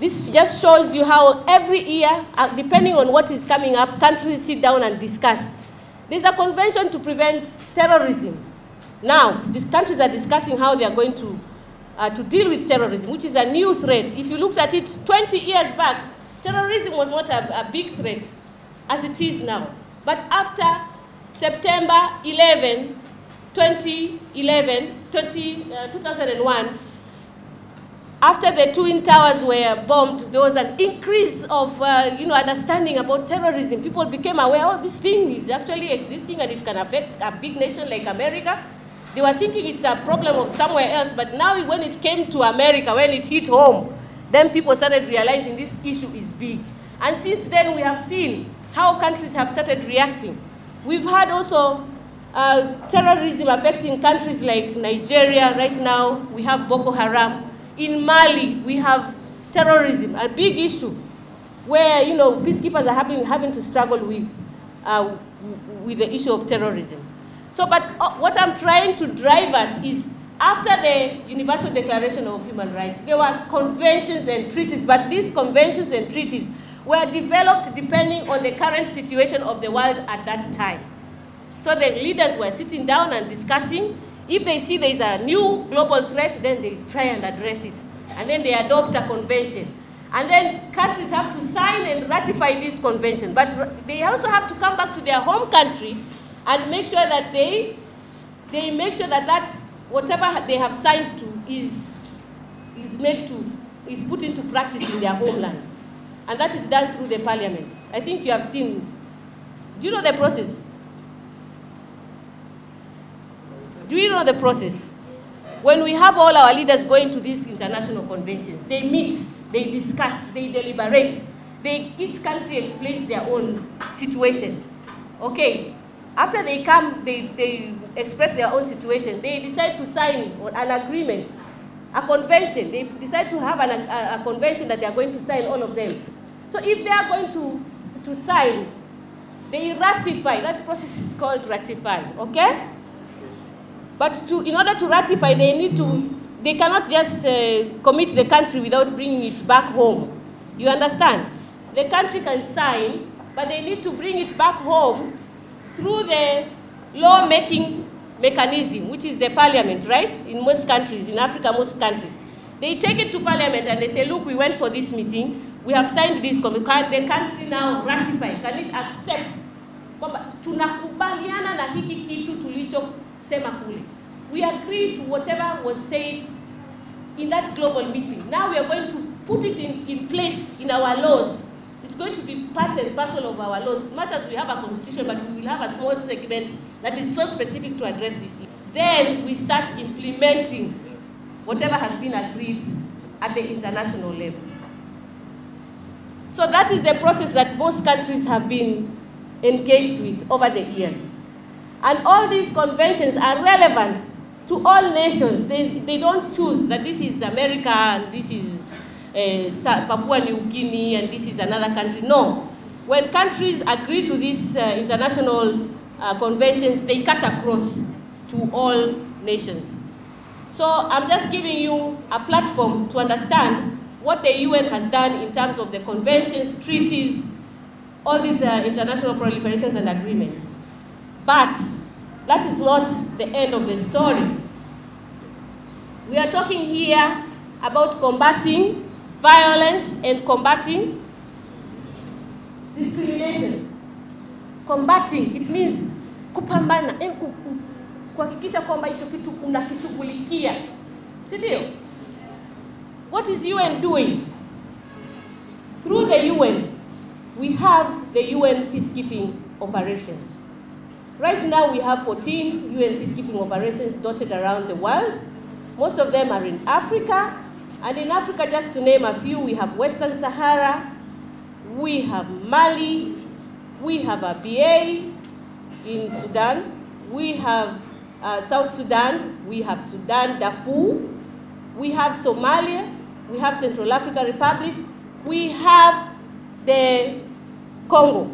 This just shows you how every year, depending on what is coming up, countries sit down and discuss. There's a convention to prevent terrorism. Now, these countries are discussing how they are going to deal with terrorism, which is a new threat. If you looked at it 20 years back, terrorism was not a big threat as it is now. But after September 11, 2001, after the Twin Towers were bombed, there was an increase of understanding about terrorism. People became aware, oh, this thing is actually existing and it can affect a big nation like America. They were thinking it's a problem of somewhere else, but now when it came to America, when it hit home, then people started realizing this issue is big. And since then, we have seen how countries have started reacting. We've had also terrorism affecting countries like Nigeria. Right now, we have Boko Haram. In Mali, we have terrorism, a big issue, where peacekeepers are having to struggle with the issue of terrorism. So, but what I'm trying to drive at is, after the Universal Declaration of Human Rights, there were conventions and treaties, but these conventions and treaties were developed depending on the current situation of the world at that time. So the leaders were sitting down and discussing. If they see there is a new global threat, then they try and address it. And then they adopt a convention. And then countries have to sign and ratify this convention. But they also have to come back to their home country and make sure that they make sure that whatever they have signed to is put into practice in their homeland. And that is done through the parliament. I think you have seen. Do you know the process? Do you know the process? When we have all our leaders going to these international conventions, they meet, they discuss, they deliberate. Each country explains their own situation. Okay, after they come, they express their own situation. They decide to sign an agreement, a convention. They decide to have a convention that they are going to sign, all of them. So if they are going to sign, they ratify. That process is called ratify, okay? But in order to ratify, they cannot just commit the country without bringing it back home. You understand? The country can sign, but they need to bring it back home through the law-making mechanism, which is the parliament, right? In most countries, in Africa, most countries. They take it to parliament and they say, look, we went for this meeting, we have signed this, can the country now ratify? Can it accept? Tunakubaliana na hiki kitu tulichosema kule. We agree to whatever was said in that global meeting. Now we are going to put it in place in our laws. It's going to be part and parcel of our laws, much as we have a constitution, but we will have a small segment that is so specific to address this issue. Then we start implementing whatever has been agreed at the international level. So that is the process that most countries have been engaged with over the years. And all these conventions are relevant to all nations. They don't choose that this is America and this is Papua New Guinea and this is another country. No. When countries agree to these international conventions, they cut across to all nations. So I'm just giving you a platform to understand what the UN has done in terms of the conventions, treaties, all these international proliferations and agreements. But that is not the end of the story. We are talking here about combating violence and combating discrimination. Combating, it means kupambana, kuhakikisha kwamba hicho kitu unakishughulikia. Si ndio? What is UN doing? Through the UN, we have the UN peacekeeping operations. Right now we have 14 UN peacekeeping operations dotted around the world. Most of them are in Africa. And in Africa, just to name a few, we have Western Sahara, we have Mali, we have a BA in Sudan, we have South Sudan, we have Sudan, Darfur, we have Somalia, we have Central African Republic, we have the Congo,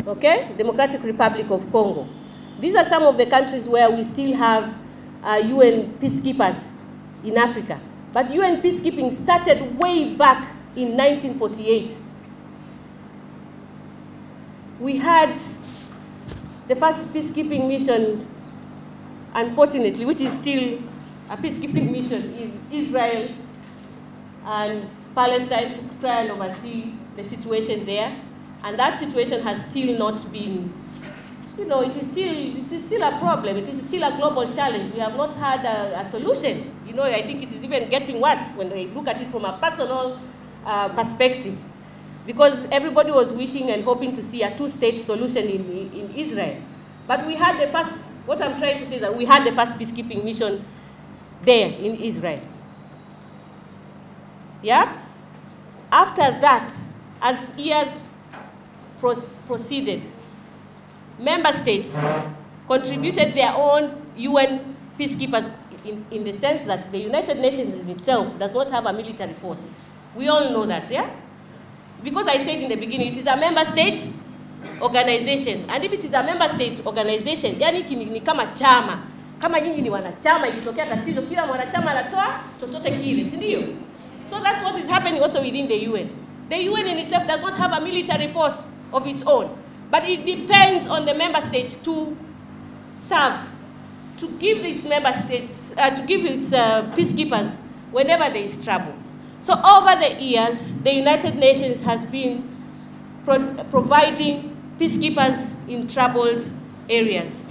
okay? Democratic Republic of Congo. These are some of the countries where we still have UN peacekeepers in Africa. But UN peacekeeping started way back in 1948. We had the first peacekeeping mission, unfortunately, which is still a peacekeeping mission in Israel and Palestine, to try and oversee the situation there. And that situation has still not been, it is still a problem. It is still a global challenge. We have not had a solution. I think it is even getting worse when we look at it from a personal perspective, because everybody was wishing and hoping to see a two-state solution in Israel. But we had the first, what I'm trying to say is that we had the first peacekeeping mission there in Israel. Yeah? After that, as years proceeded, member states contributed their own UN peacekeepers in the sense that the United Nations in itself does not have a military force. We all know that, yeah? Because I said in the beginning, it is a member state organization. And if it is a member state organization, yani ni kama chama. Kama nyinyi ni wanachama, ikitokea tatizo, kila mwanachama anatoa chochote kile, si ndio? So that's what is happening also within the UN. The UN in itself does not have a military force of its own, but it depends on the member states to serve, to give its member states, to give its peacekeepers whenever there is trouble. So over the years, the United Nations has been providing peacekeepers in troubled areas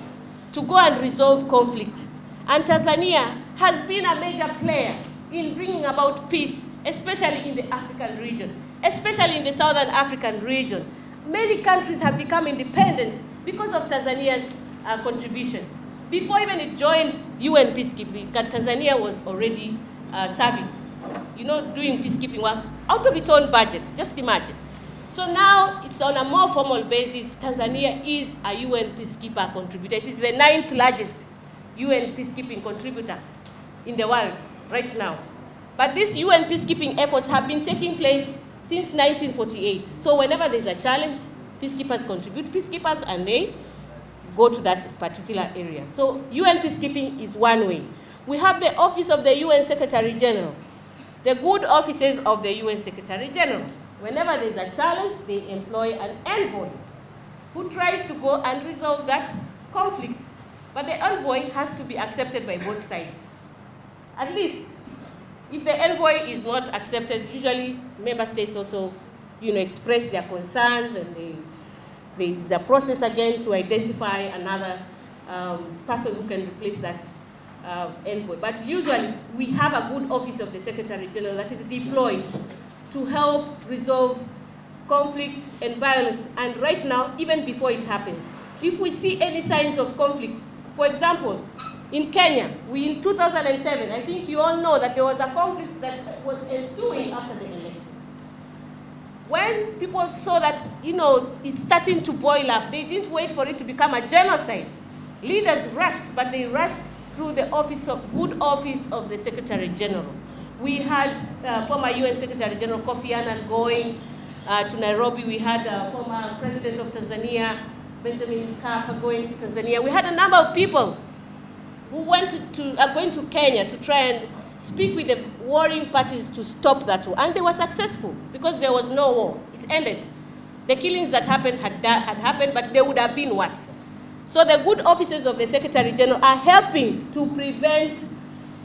to go and resolve conflict. And Tanzania has been a major player in bringing about peace, especially in the African region, especially in the Southern African region. Many countries have become independent because of Tanzania's contribution. Before even it joined UN peacekeeping, Tanzania was already serving, doing peacekeeping work out of its own budget, just imagine. So now it's on a more formal basis. Tanzania is a UN peacekeeper contributor. It is the 9th largest UN peacekeeping contributor in the world right now. But these UN peacekeeping efforts have been taking place since 1948. So whenever there's a challenge, peacekeepers contribute peacekeepers and they go to that particular area. So UN peacekeeping is one way. We have the Office of the UN Secretary General, the good offices of the UN Secretary General. Whenever there's a challenge, they employ an envoy who tries to go and resolve that conflict. But the envoy has to be accepted by both sides. At least, if the envoy is not accepted, usually member states also, express their concerns, and there's a process again to identify another person who can replace that envoy. But usually, we have a good office of the Secretary General that is deployed to help resolve conflict and violence, and right now, even before it happens. If we see any signs of conflict, for example, in Kenya, in 2007, I think you all know that there was a conflict that was ensuing after the election. When people saw that, it's starting to boil up, they didn't wait for it to become a genocide. Leaders rushed, but they rushed through the good office of the Secretary General. We had former UN Secretary General Kofi Annan going to Nairobi. We had former President of Tanzania, Benjamin Mkapa, going to Tanzania. We had a number of people who are going to Kenya to try and speak with the warring parties to stop that war. And they were successful because there was no war. It ended. The killings that happened had happened, but they would have been worse. So the good offices of the Secretary General are helping to prevent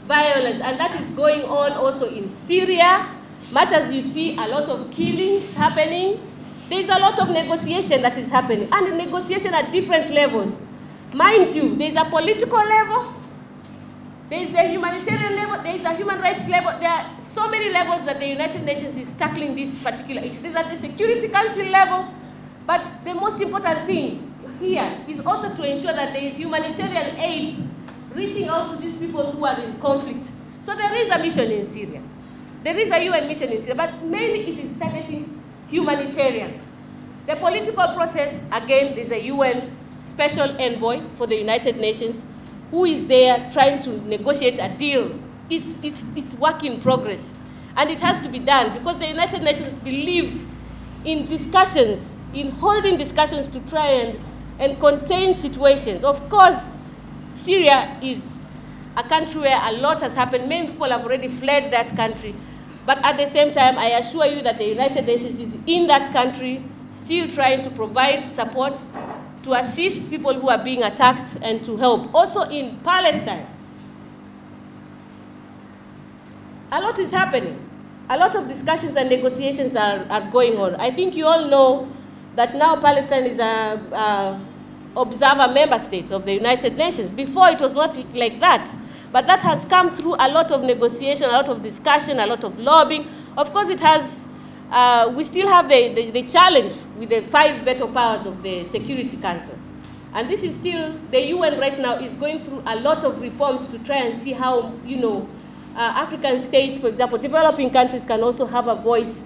violence, and that is going on also in Syria. Much as you see a lot of killings happening, there's a lot of negotiation that is happening, and negotiation at different levels. Mind you, there's a political level, there's a humanitarian level, there's a human rights level. There are so many levels that the United Nations is tackling this particular issue. There's at the Security Council level, but the most important thing here is also to ensure that there is humanitarian aid reaching out to these people who are in conflict. So there is a mission in Syria. There is a UN mission in Syria, but mainly it is targeting humanitarian. The political process, again, there's a UN special envoy for the United Nations who is there trying to negotiate a deal. It's work in progress. And it has to be done because the United Nations believes in discussions, in holding discussions to try and contain situations. Of course, Syria is a country where a lot has happened. Many people have already fled that country. But at the same time, I assure you that the United Nations is in that country, still trying to provide support to assist people who are being attacked and to help. Also in Palestine, a lot is happening. A lot of discussions and negotiations are going on. I think you all know that now Palestine is an observer member state of the United Nations. Before it was not like that. But that has come through a lot of negotiation, a lot of discussion, a lot of lobbying. Of course, it has, we still have the challenge with the 5 veto powers of the Security Council. And this is still, the UN right now is going through a lot of reforms to try and see how, you know, African states, for example, developing countries can also have a voice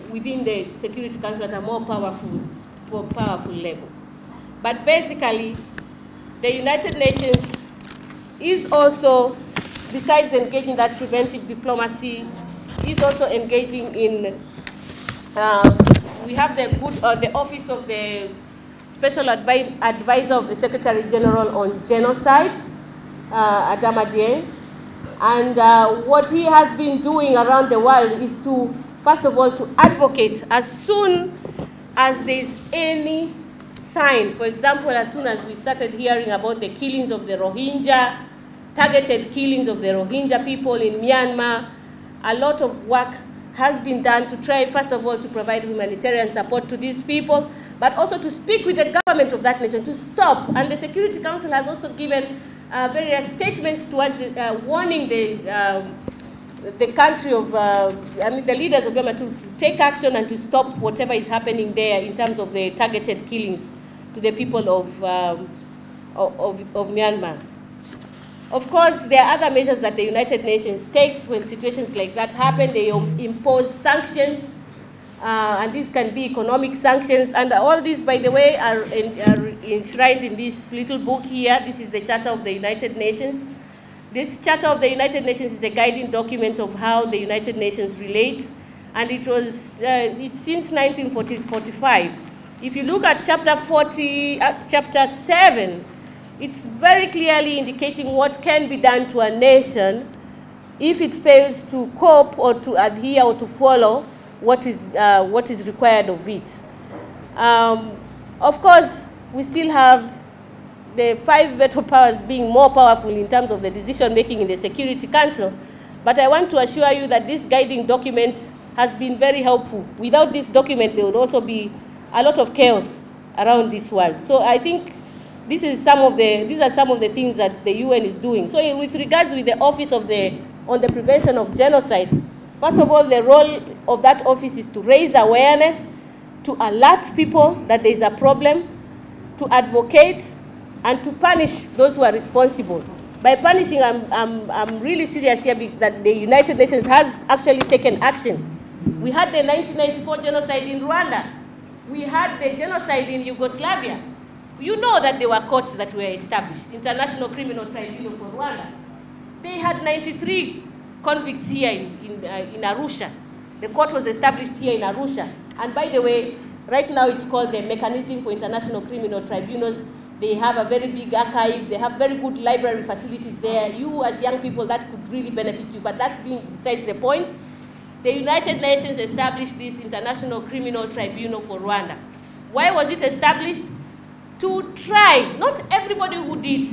within the Security Council at a more powerful level. But basically, the United Nations is also, besides engaging that preventive diplomacy, is also engaging in, we have the Office of the Special Advisor of the Secretary General on Genocide, Adama Dieng. And what he has been doing around the world is to, first of all, to advocate as soon as there's any sign. For example, as soon as we started hearing about the killings of the Rohingya, targeted killings of the Rohingya people in Myanmar, a lot of work has been done to try, first of all, to provide humanitarian support to these people, but also to speak with the government of that nation to stop. And the Security Council has also given various statements towards warning the country of, the leaders of Burma to take action and to stop whatever is happening there in terms of the targeted killings to the people of Myanmar. Of course, there are other measures that the United Nations takes when situations like that happen. They impose sanctions, and these can be economic sanctions. And all these, by the way, are enshrined in this little book here. This is the Charter of the United Nations. This Charter of the United Nations is a guiding document of how the United Nations relates, and it was since 1945. If you look at Chapter 7, it's very clearly indicating what can be done to a nation if it fails to cope or to adhere or to follow what is required of it. Of course, we still have the 5 veto powers being more powerful in terms of the decision making in the Security Council. But I want to assure you that this guiding document has been very helpful. Without this document, there would also be a lot of chaos around this world. So I think these are some of the things that the UN is doing. So with regards with the Office on the Prevention of Genocide, first of all, the role of that office is to raise awareness, to alert people that there is a problem, to advocate, and to punish those who are responsible. By punishing, I'm really serious here that the United Nations has actually taken action. We had the 1994 genocide in Rwanda. We had the genocide in Yugoslavia. You know that there were courts that were established, International Criminal Tribunal for Rwanda. They had 93 convicts here in Arusha. The court was established here in Arusha. And by the way, right now it's called the Mechanism for International Criminal Tribunals. They have a very big archive. They have very good library facilities there. You as young people, that could really benefit you. But that being besides the point, the United Nations established this International Criminal Tribunal for Rwanda. Why was it established? To try, not everybody who did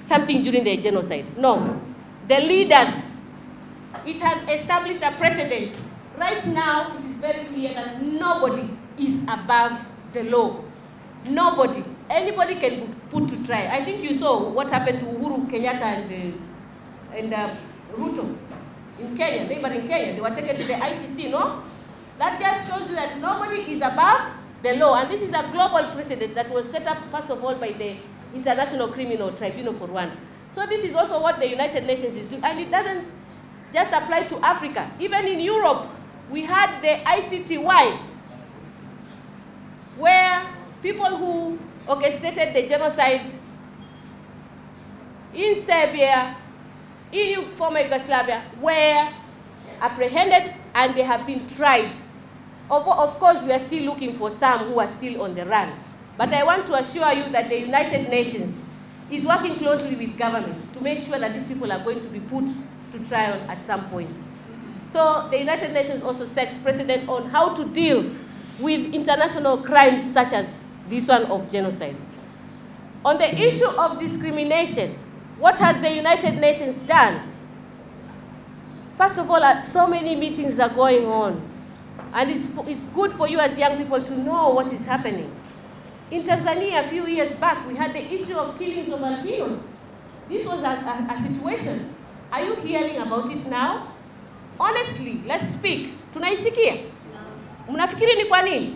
something during the genocide, no. The leaders, it has established a precedent. Right now, it is very clear that nobody is above the law. Nobody. Anybody can be put to trial. I think you saw what happened to Uhuru Kenyatta and Ruto in Kenya. They were in Kenya. They were taken to the ICC, no? That just shows you that nobody is above the law. And this is a global precedent that was set up, first of all, by the International Criminal Tribunal for Rwanda. So this is also what the United Nations is doing. And it doesn't just apply to Africa. Even in Europe, we had the ICTY, where people who orchestrated the genocide in Serbia, in former Yugoslavia, were apprehended and they have been tried. Of course, we are still looking for some who are still on the run. But I want to assure you that the United Nations is working closely with governments to make sure that these people are going to be put to trial at some point. So the United Nations also sets precedent on how to deal with international crimes such as this one of genocide. On the issue of discrimination, what has the United Nations done? First of all, so many meetings are going on, and it's good for you as young people to know what is happening. In Tanzania, a few years back, we had the issue of killings of albinos. This was a situation. Are you hearing about it now? Honestly, let's speak. Tunaisikia? Mnafikiri ni kwa nini?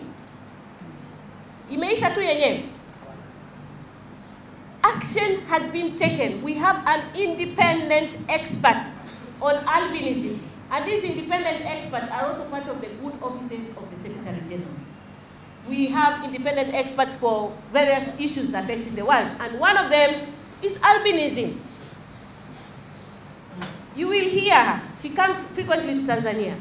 Imeisha tu yenyewe. Action has been taken. We have an independent expert on albinism. And these independent experts are also part of the good offices of the Secretary General. We have independent experts for various issues affecting the world. And one of them is albinism. You will hear her. She comes frequently to Tanzania.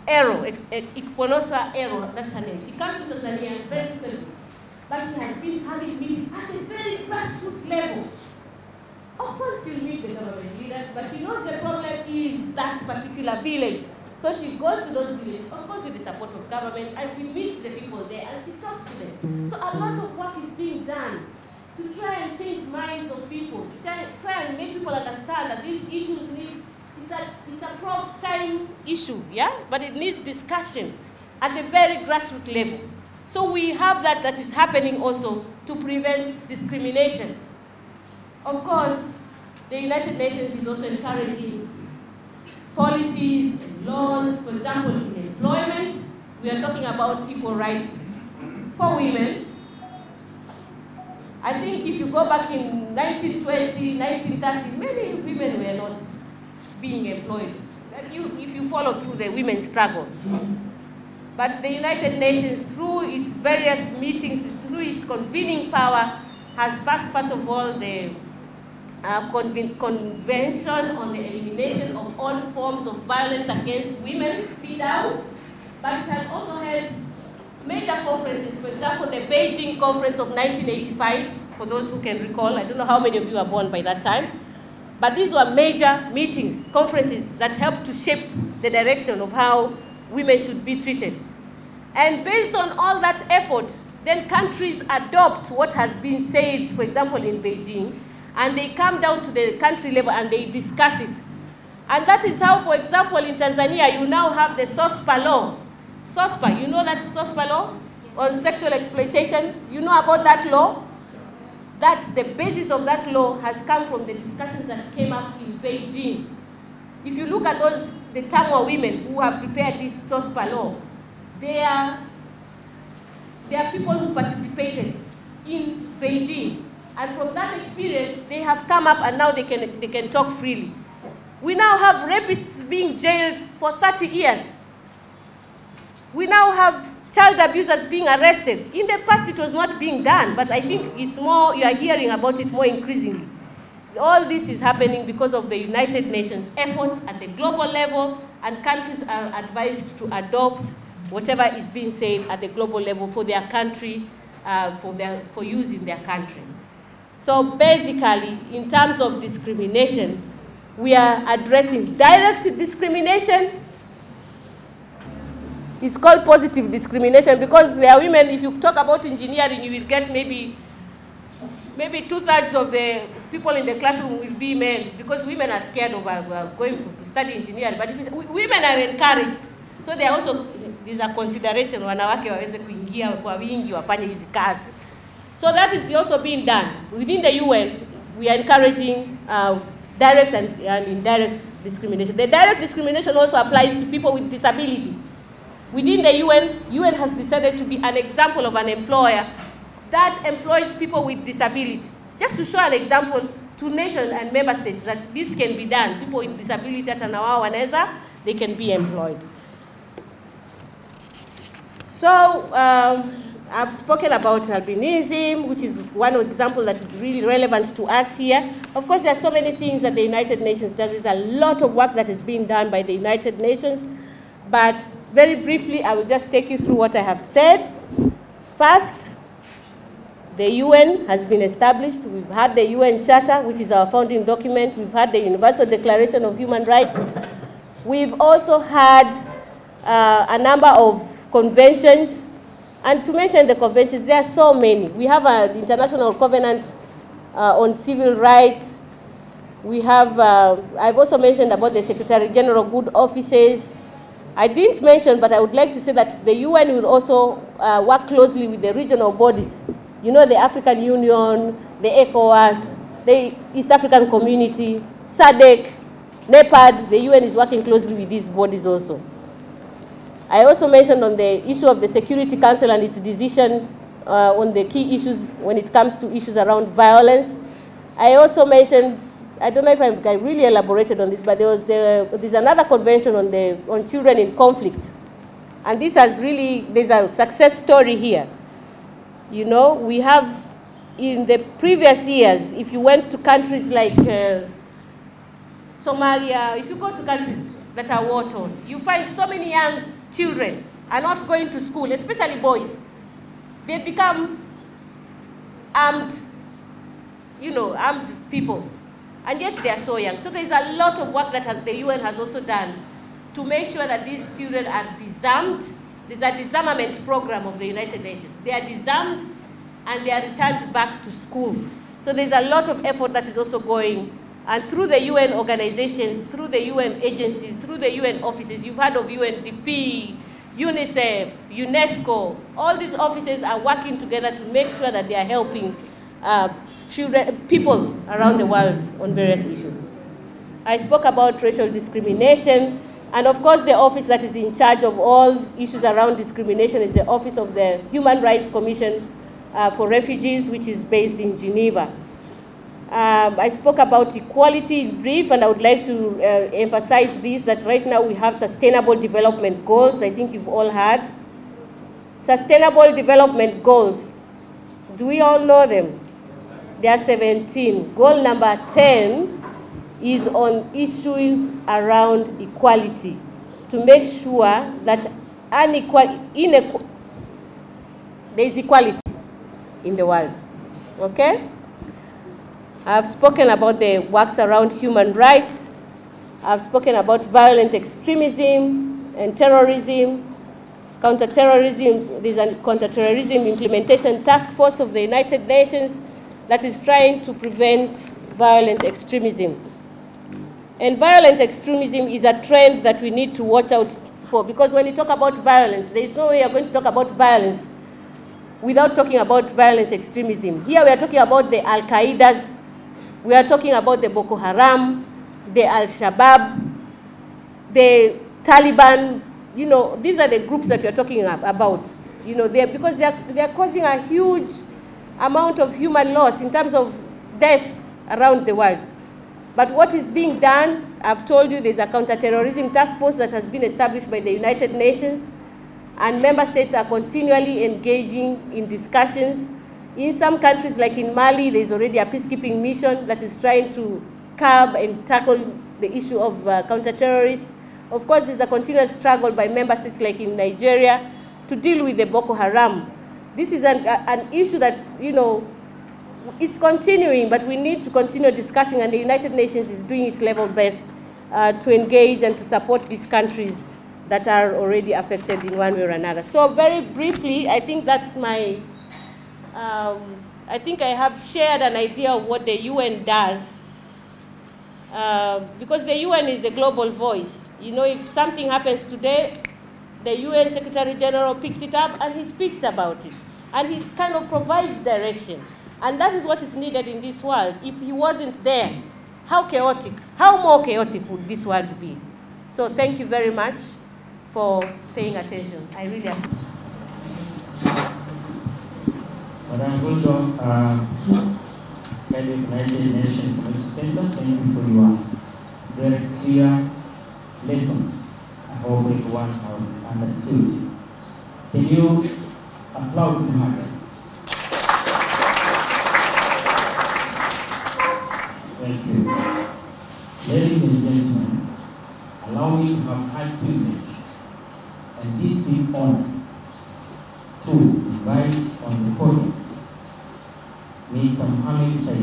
Ero, Ikponosa Ero, that's her name. She comes to Tanzania very frequently. But she has been having meetings at a very grassroots level. Of course, she'll meet the government leaders, but she knows the problem is that particular village. So she goes to those villages, of course with the support of government, and she meets the people there and she talks to them. So a lot of work is being done to try and change minds of people, to try and make people understand that these issues need, it's a prompt time issue, yeah? But it needs discussion at the very grassroots level. So we have that is happening also to prevent discrimination. Of course, the United Nations is also encouraging policies and laws. For example, in employment, we are talking about equal rights for women. I think if you go back in 1920, 1930, many women were not being employed. If you follow through the women's struggle. But the United Nations, through its various meetings, through its convening power, has passed, first of all, the Convention on the Elimination of All Forms of Violence Against Women, CEDAW, but it has also held major conferences. For example, the Beijing Conference of 1985, for those who can recall. I don't know how many of you were born by that time. But these were major meetings, conferences that helped to shape the direction of how women should be treated. And based on all that effort, then countries adopt what has been said, for example, in Beijing, and they come down to the country level and they discuss it. And that is how, for example, in Tanzania, you now have the SOSPA law. SOSPA, you know that SOSPA law on sexual exploitation? You know about that law? That the basis of that law has come from the discussions that came up in Beijing. If you look at the Tangwa women who have prepared this SOSPA law, they are people who participated in Beijing. And from that experience, they have come up and now they can talk freely. We now have rapists being jailed for 30 years. We now have child abusers being arrested. In the past, it was not being done, but I think it's more, you are hearing about it more increasingly. All this is happening because of the United Nations efforts at the global level, and countries are advised to adopt whatever is being said at the global level for their country, for use in their country. So basically, in terms of discrimination, we are addressing direct discrimination. It's called positive discrimination because there are women, if you talk about engineering, you will get maybe 2/3 of the people in the classroom will be men because women are scared of going to study engineering. But women are encouraged. So there are also, these are consideration, wanawake waweze kuingia kwa wingi wafanye hizi kazi. So that is also being done. Within the UN, we are encouraging direct and indirect discrimination. The direct discrimination also applies to people with disability. Within the UN has decided to be an example of an employer that employs people with disability. Just to show an example to nations and member states that this can be done. People with disability at Anawa Waneza, they can be employed. So I've spoken about albinism, which is one example that is really relevant to us here. Of course, there are so many things that the United Nations does. There's a lot of work that is being done by the United Nations. But very briefly, I will just take you through what I have said. First, The UN has been established. We've had the UN Charter, which is our founding document. We've had the Universal Declaration of Human Rights. We've also had a number of conventions. And to mention the conventions, there are so many. We have the International Covenant on Civil Rights. We have, I've also mentioned about the Secretary General Good Offices. I didn't mention, but I would like to say that the UN will also work closely with the regional bodies. You know, the African Union, the ECOWAS, the East African Community, SADC, NEPAD. The UN is working closely with these bodies also. I also mentioned on the issue of the Security Council and its decision on the key issues when it comes to issues around violence. I also mentioned, I don't know if I really elaborated on this, but there's another convention on children in conflict. And this has really, there's a success story here. You know, we have in the previous years, if you went to countries like Somalia, if you go to countries that are war-torn, you find so many young children are not going to school, especially boys. They become armed, you know, armed people. And yet they are so young. So there's a lot of work that the UN has also done to make sure that these children are disarmed. There's a disarmament program of the United Nations. They are disarmed and they are returned back to school. So there's a lot of effort that is also going. And through the UN organizations, through the UN agencies, through the UN offices, you've heard of UNDP, UNICEF, UNESCO, all these offices are working together to make sure that they are helping people around the world on various issues. I spoke about racial discrimination, and of course the office that is in charge of all issues around discrimination is the Office of the Human Rights Commission for Refugees, which is based in Geneva. I spoke about equality in brief, and I would like to emphasize this, that right now we have sustainable development goals. I think you've all heard. Sustainable development goals. Do we all know them? There are 17. Goal number 10 is on issues around equality, to make sure that there is equality in the world. Okay? I've spoken about the works around human rights. I've spoken about violent extremism and terrorism, counterterrorism. There's a counterterrorism implementation task force of the United Nations that is trying to prevent violent extremism. And violent extremism is a trend that we need to watch out for, because when you talk about violence, there is no way you're going to talk about violence without talking about violence extremism. Here we are talking about the Al-Qaedas, we are talking about the Boko Haram, the Al-Shabaab, the Taliban. You know, these are the groups that we are talking about. You know, because they are causing a huge amount of human loss in terms of deaths around the world. But what is being done, I've told you, there's a counterterrorism task force that has been established by the United Nations, and member states are continually engaging in discussions. In some countries, like in Mali, there's already a peacekeeping mission that is trying to curb and tackle the issue of counter-terrorists. Of course, there's a continuous struggle by member states like in Nigeria to deal with the Boko Haram. This is an issue that, you know, it's continuing, but we need to continue discussing, and the United Nations is doing its level best to engage and to support these countries that are already affected in one way or another. So very briefly, I think that's my, I think I have shared an idea of what the UN does, because the UN is a global voice. You know, if something happens today, the UN Secretary General picks it up and he speaks about it. And he kind of provides direction. And that is what is needed in this world. If he wasn't there, how chaotic, how more chaotic would this world be? So thank you very much for paying attention. I really appreciate it. Madam Goldom, Head of United Nations Center, thank you for your very clear lesson. I hope everyone has understood. Can you applaud for her? Thank you. Ladies and gentlemen, allow me to have high privilege and this deep honor to invite on the podium Mr. Mohammed Said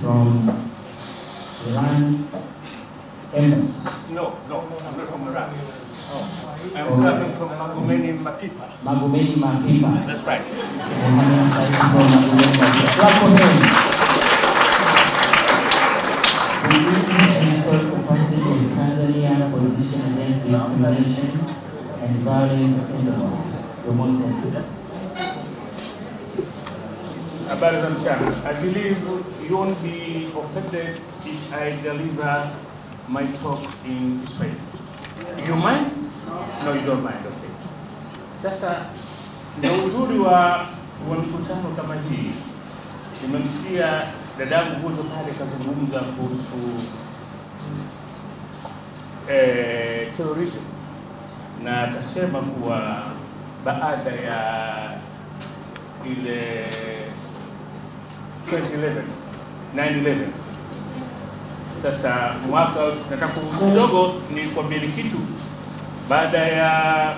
from Iran Embassy. No, I'm not from Iran. I'm serving from Magomeni Mapipa. Magomeni Mapipa. That's right. Mohammed Said from Magomeni Mapipa. Clap for him. The historical capacity of Tanzania position against discrimination and violence in the world. You're most welcome. I believe you won't be offended if I deliver my talk in Israeli. You mind? No, you don't mind. Okay. Sasa na uzuri wa mikutano kama hii, nimemsikia dadangu Buzo pale kazungumza kuhusu terrorism, na akasema kuwa baada ya ile 9/11 sasa mwaka nataka kidogo ni kwambie kitu. Baada ya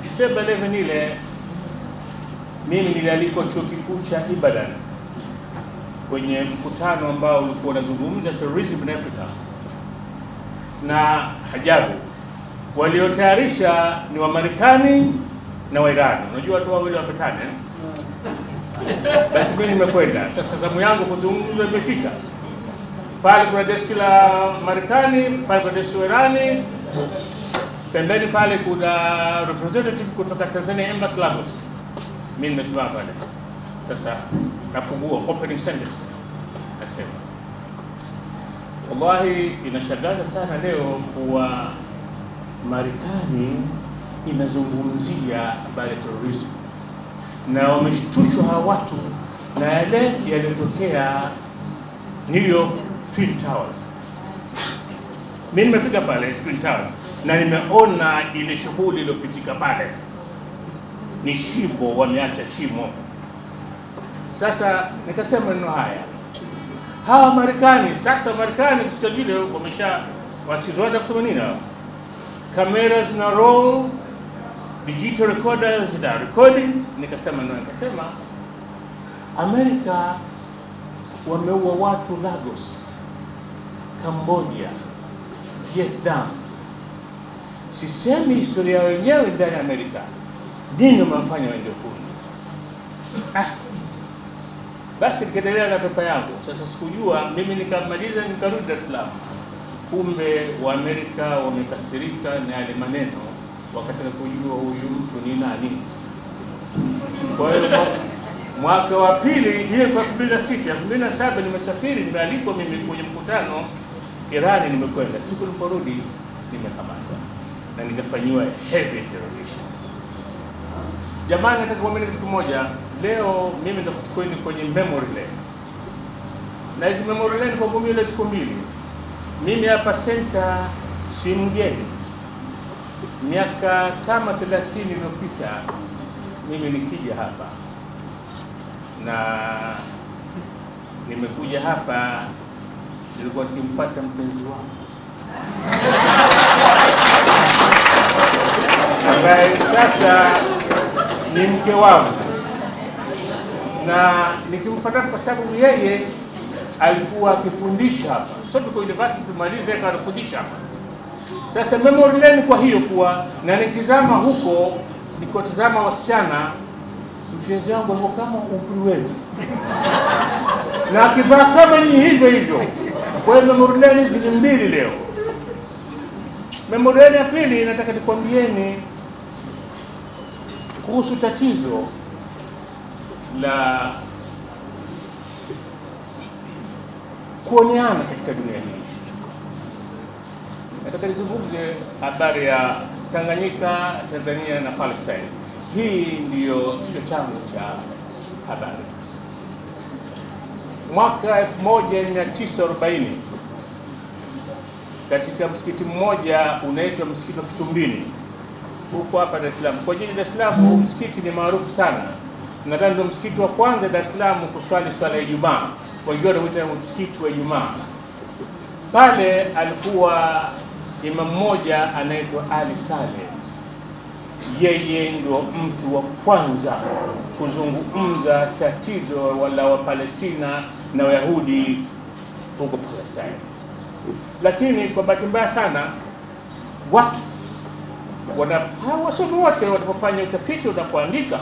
December 11 ile, mimi nilialikwa chuo kikuu cha Ibadan kwenye mkutano ambao ulikuwa unazungumza terrorism in Africa, na hajabu waliotayarisha ni Wamarekani na Wairani. Unajua watu wawili wapetane. Basi mimi nimekwenda. Sasa zamu yangu kuzungumza imefika. Pale kuna deski la Marekani, pale kuna deski la Irani, pembeni pale kuna representative kutoka Tanzania Embassy Lagos. Mimi nimesimama pale. Sasa nafungua opening sentence. Nasema, wallahi inashangaza sana leo kuwa Marekani inazungumzia habari ya terrorism, na wameshtushwa hawa watu na yale yaliyotokea New York Twin Towers. Mimi nimefika pale Twin Towers na nimeona ile shughuli iliyopitika pale. Ni shimo, wameacha shimo. Sasa nikasema neno haya, hawa Marekani, sasa Marekani kusikia vile wamesha wasizoenda kusema nini hao? Cameras na roll, digital recorders na recording. Nikasema Amerika wameua watu Lagos, Cambodia, Vietnam. Sisemi historia wenyewe ndani ya Amerika. Nini wamefanya wende kuni? Basi nikaendelea na pepa yangu. Sasa sikujua, mimi nikamaliza nikarudi Dar es Salaam. Kumbe wa Amerika wamekasirika na yale maneno, wakataka kujua huyu mtu ni nani. Kwa hiyo mwaka wa pili, hiyo kwa 2006, nimesafiri, nimealikwa mimi kwenye mkutano Irani, nimekwenda. Siku niliporudi nimekamatwa na nikafanywa heavy interrogation. Jamani, nataka kuambia kitu kimoja. Leo mimi nitakuchukueni kwenye memory lane. Na hizi memory lane kwa gumile siku mbili. Mimi hapa center si mgeni. Miaka kama 30 iliyopita mimi nikija hapa. Na nimekuja hapa nilikuwa nikimpata mpenzi wangu. Ambaye sasa ni mke wangu. Na nikimfuata kwa sababu yeye alikuwa akifundisha hapa. Sio tuko university tumalize yeye anafundisha hapa. Sasa memory lane kwa hiyo kuwa na nikitazama huko, nikotazama wasichana, mpenzi wangu alikuwa kama umri wenu. Na akivaa kama ni hivyo hivyo. Kwa hiyo memory lane hizi mbili leo. Memory lane ya pili nataka nikwambieni kuhusu tatizo la kuoneana katika dunia hii. Nataka nizungumze habari ya Tanganyika, Tanzania na Palestine. Hii ndiyo kichwa changu cha habari. Mwaka 1940 katika msikiti mmoja unaitwa msikiti wa Kitumbini huko hapa Dar es Salaam. Kwa jiji Dar es Salaam huu msikiti ni maarufu sana. Nadhani ndio msikiti wa kwanza Dar es Salaam kuswali swala ya Ijumaa. Kwa hiyo wanaita msikiti wa Ijumaa. Pale alikuwa imam mmoja anaitwa Ali Saleh. yeye ndio mtu wa kwanza kuzungumza tatizo wala wa Palestina na Wayahudi huko Palestina. Lakini kwa bahati mbaya sana watu wasomi wote wanapofanya utafiti, wanapoandika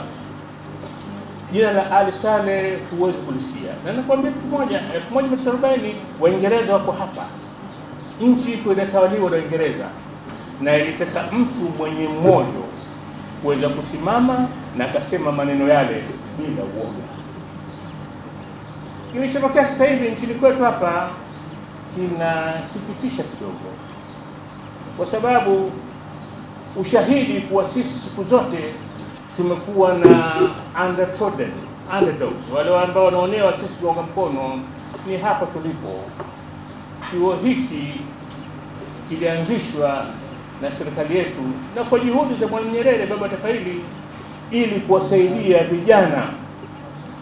jina la Ali Saleh huwezi kulisikia. Na nakwambia kitu moja, 1940 Waingereza wako hapa, nchi iko inatawaliwa na Uingereza, na ilitaka mtu mwenye moyo kuweza kusimama na akasema maneno yale bila uoga. Kilichotokea sasa hivi nchini kwetu hapa kinasikitisha kidogo, kwa sababu ushahidi kuwa sisi siku zote tumekuwa na undertrodden underdogs, wale ambao wanaonewa sisi tuunga mkono. Ni hapa tulipo. Chuo hiki kilianzishwa na serikali yetu na kwa juhudi za Mwalimu Nyerere, baba taifa hili, ili kuwasaidia vijana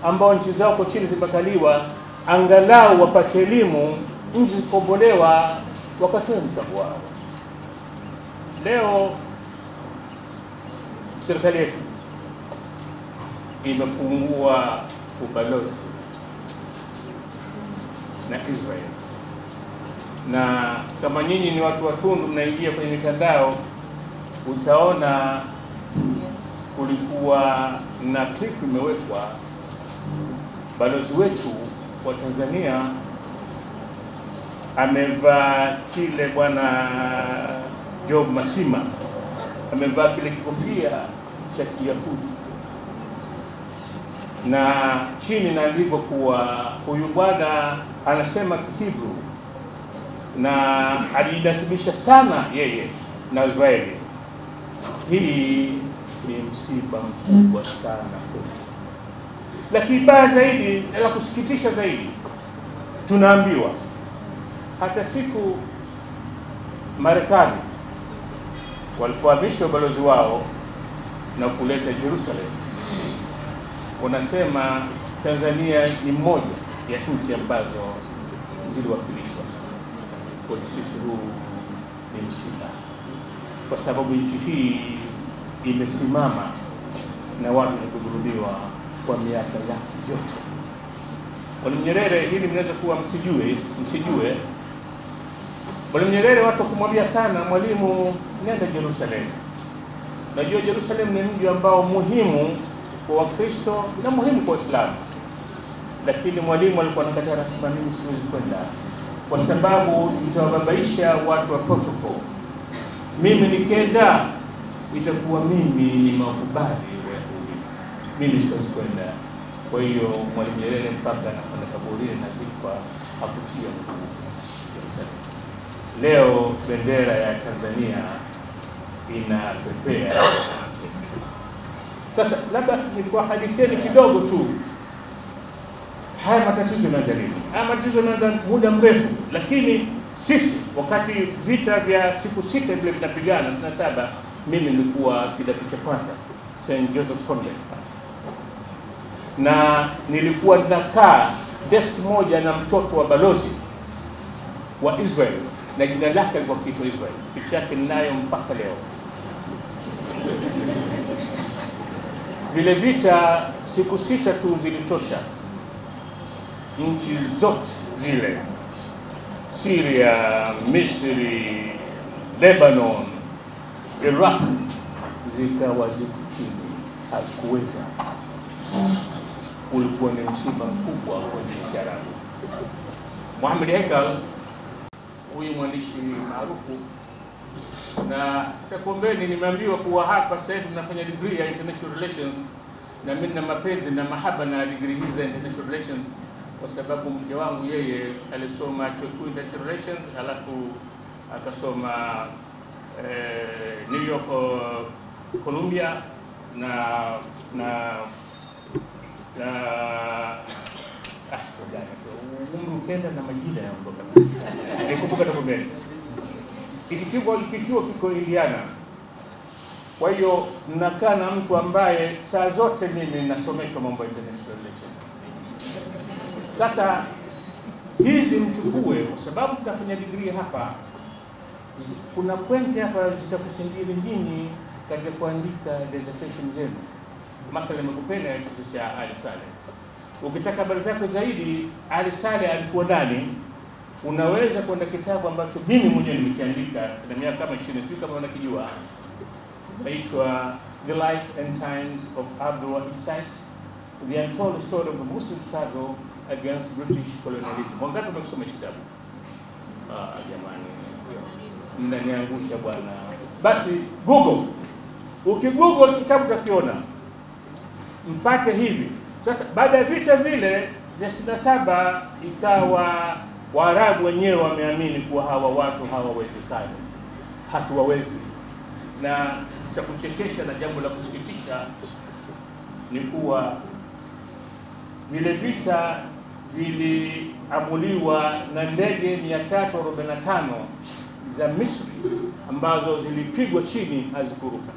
ambao nchi zao kwa chini zimekaliwa, angalau wapate elimu, nchi zikombolewa, wakatoe mchango wao. Leo serikali yetu imefungua ubalozi na Israel, na kama nyinyi ni watu watundu mnaingia kwenye mitandao, utaona kulikuwa na clip imewekwa, balozi wetu wa Tanzania amevaa kile bwana Job Masima amevaa kile kikofia cha Kiyahudi, na chini naandikwa kuwa huyu bwana anasema Kihibru na alijinasibisha sana yeye na Israeli. Hii ni msiba mkubwa sana. Lakini baya zaidi na la kusikitisha zaidi, tunaambiwa hata siku Marekani walipohamisha ubalozi wao na kuleta Jerusalem, wanasema Tanzania ni moja ya nchi ambazo ziliwakilishwa. Kwa sisi huu ni msiba, kwa sababu nchi hii imesimama na watu walikugurudiwa kwa miaka yake yote. Mwalimu Nyerere, hili mnaweza kuwa msijue, Mwalimu Nyerere watu kumwambia sana, Mwalimu, nenda Jerusalem. Najua Jerusalem ni mji ambao muhimu kwa Wakristo na muhimu kwa Waislamu, lakini Mwalimu alikuwa anakataa, anasema mimi siwezi kwenda kwa sababu itawababaisha watu wa protocol. Mimi nikenda itakuwa mimi ni makubali Wayahudi, mimi siwezi kwenda. Kwa hiyo Mwalimu Nyerere mpaka anakwenda kaburini na zikwa hakutia mguu Jerusalem. Leo bendera ya Tanzania inapepea. Sasa labda nilikuwa haditheni kidogo tu. Haya matatizo yanaanza lini? Haya matatizo yanaanza muda mrefu, lakini sisi wakati vita vya siku 6 vile vinapigana 67, mimi nilikuwa kidato cha kwanza St. Joseph's Convent, na nilikuwa ninakaa desk moja na mtoto wa balozi wa Israel, na jina lake alikuwa kiitwa Israel. Picha yake ninayo mpaka leo. Vile vita siku 6 tu zilitosha nchi zote zile, Syria, Misri, Lebanon, Iraq, zikawa ziko chini, hazikuweza. Ulikuwa ni msiba mkubwa kwa nchi ya Arabu. Muhammad Haikal, huyu mwandishi maarufu, na takombeni nimeambiwa kuwa hapa sasa hivi tunafanya degree ya international relations, na mimi na mapenzi na mahaba na degree hizi za international relations, kwa sababu mke wangu yeye alisoma chuo kikuu international relations, alafu akasoma New York Columbia na umri ukenda na majina ya mboka nikumbuka takombeni. Kichuo kiko Indiana. Kwa hiyo nakaa na mtu ambaye saa zote mimi nasomeshwa mambo ya international relations. Sasa hizi mchukue, kwa sababu tunafanya degree hapa, kuna pointi hapa zitakusaidia nyinyi katika kuandika dissertation zenu. Mathalan nimekupenda kisa cha Ali Saleh. Ukitaka habari zake zaidi, Ali Saleh alikuwa nani? Unaweza kwenda kitabu ambacho mimi mwenyewe nimekiandika na miaka kama 20 kama unakijua. Inaitwa The Life and Times of Abdul Wahid Sykes, The Untold Story of the Muslim Struggle Against British Colonialism. Wangapi wamesoma kitabu? Jamani, mnaniangusha bwana. Basi Google. Ukigoogle kitabu utakiona. Mpate hivi. Sasa baada ya vita vile vya 67 ikawa Waarabu wenyewe wameamini kuwa hawa watu hawawezekani. Hatuwawezi. Na cha kuchekesha na jambo la kusikitisha ni kuwa vile vita viliamuliwa na ndege 345 za Misri ambazo zilipigwa chini hazikuruka.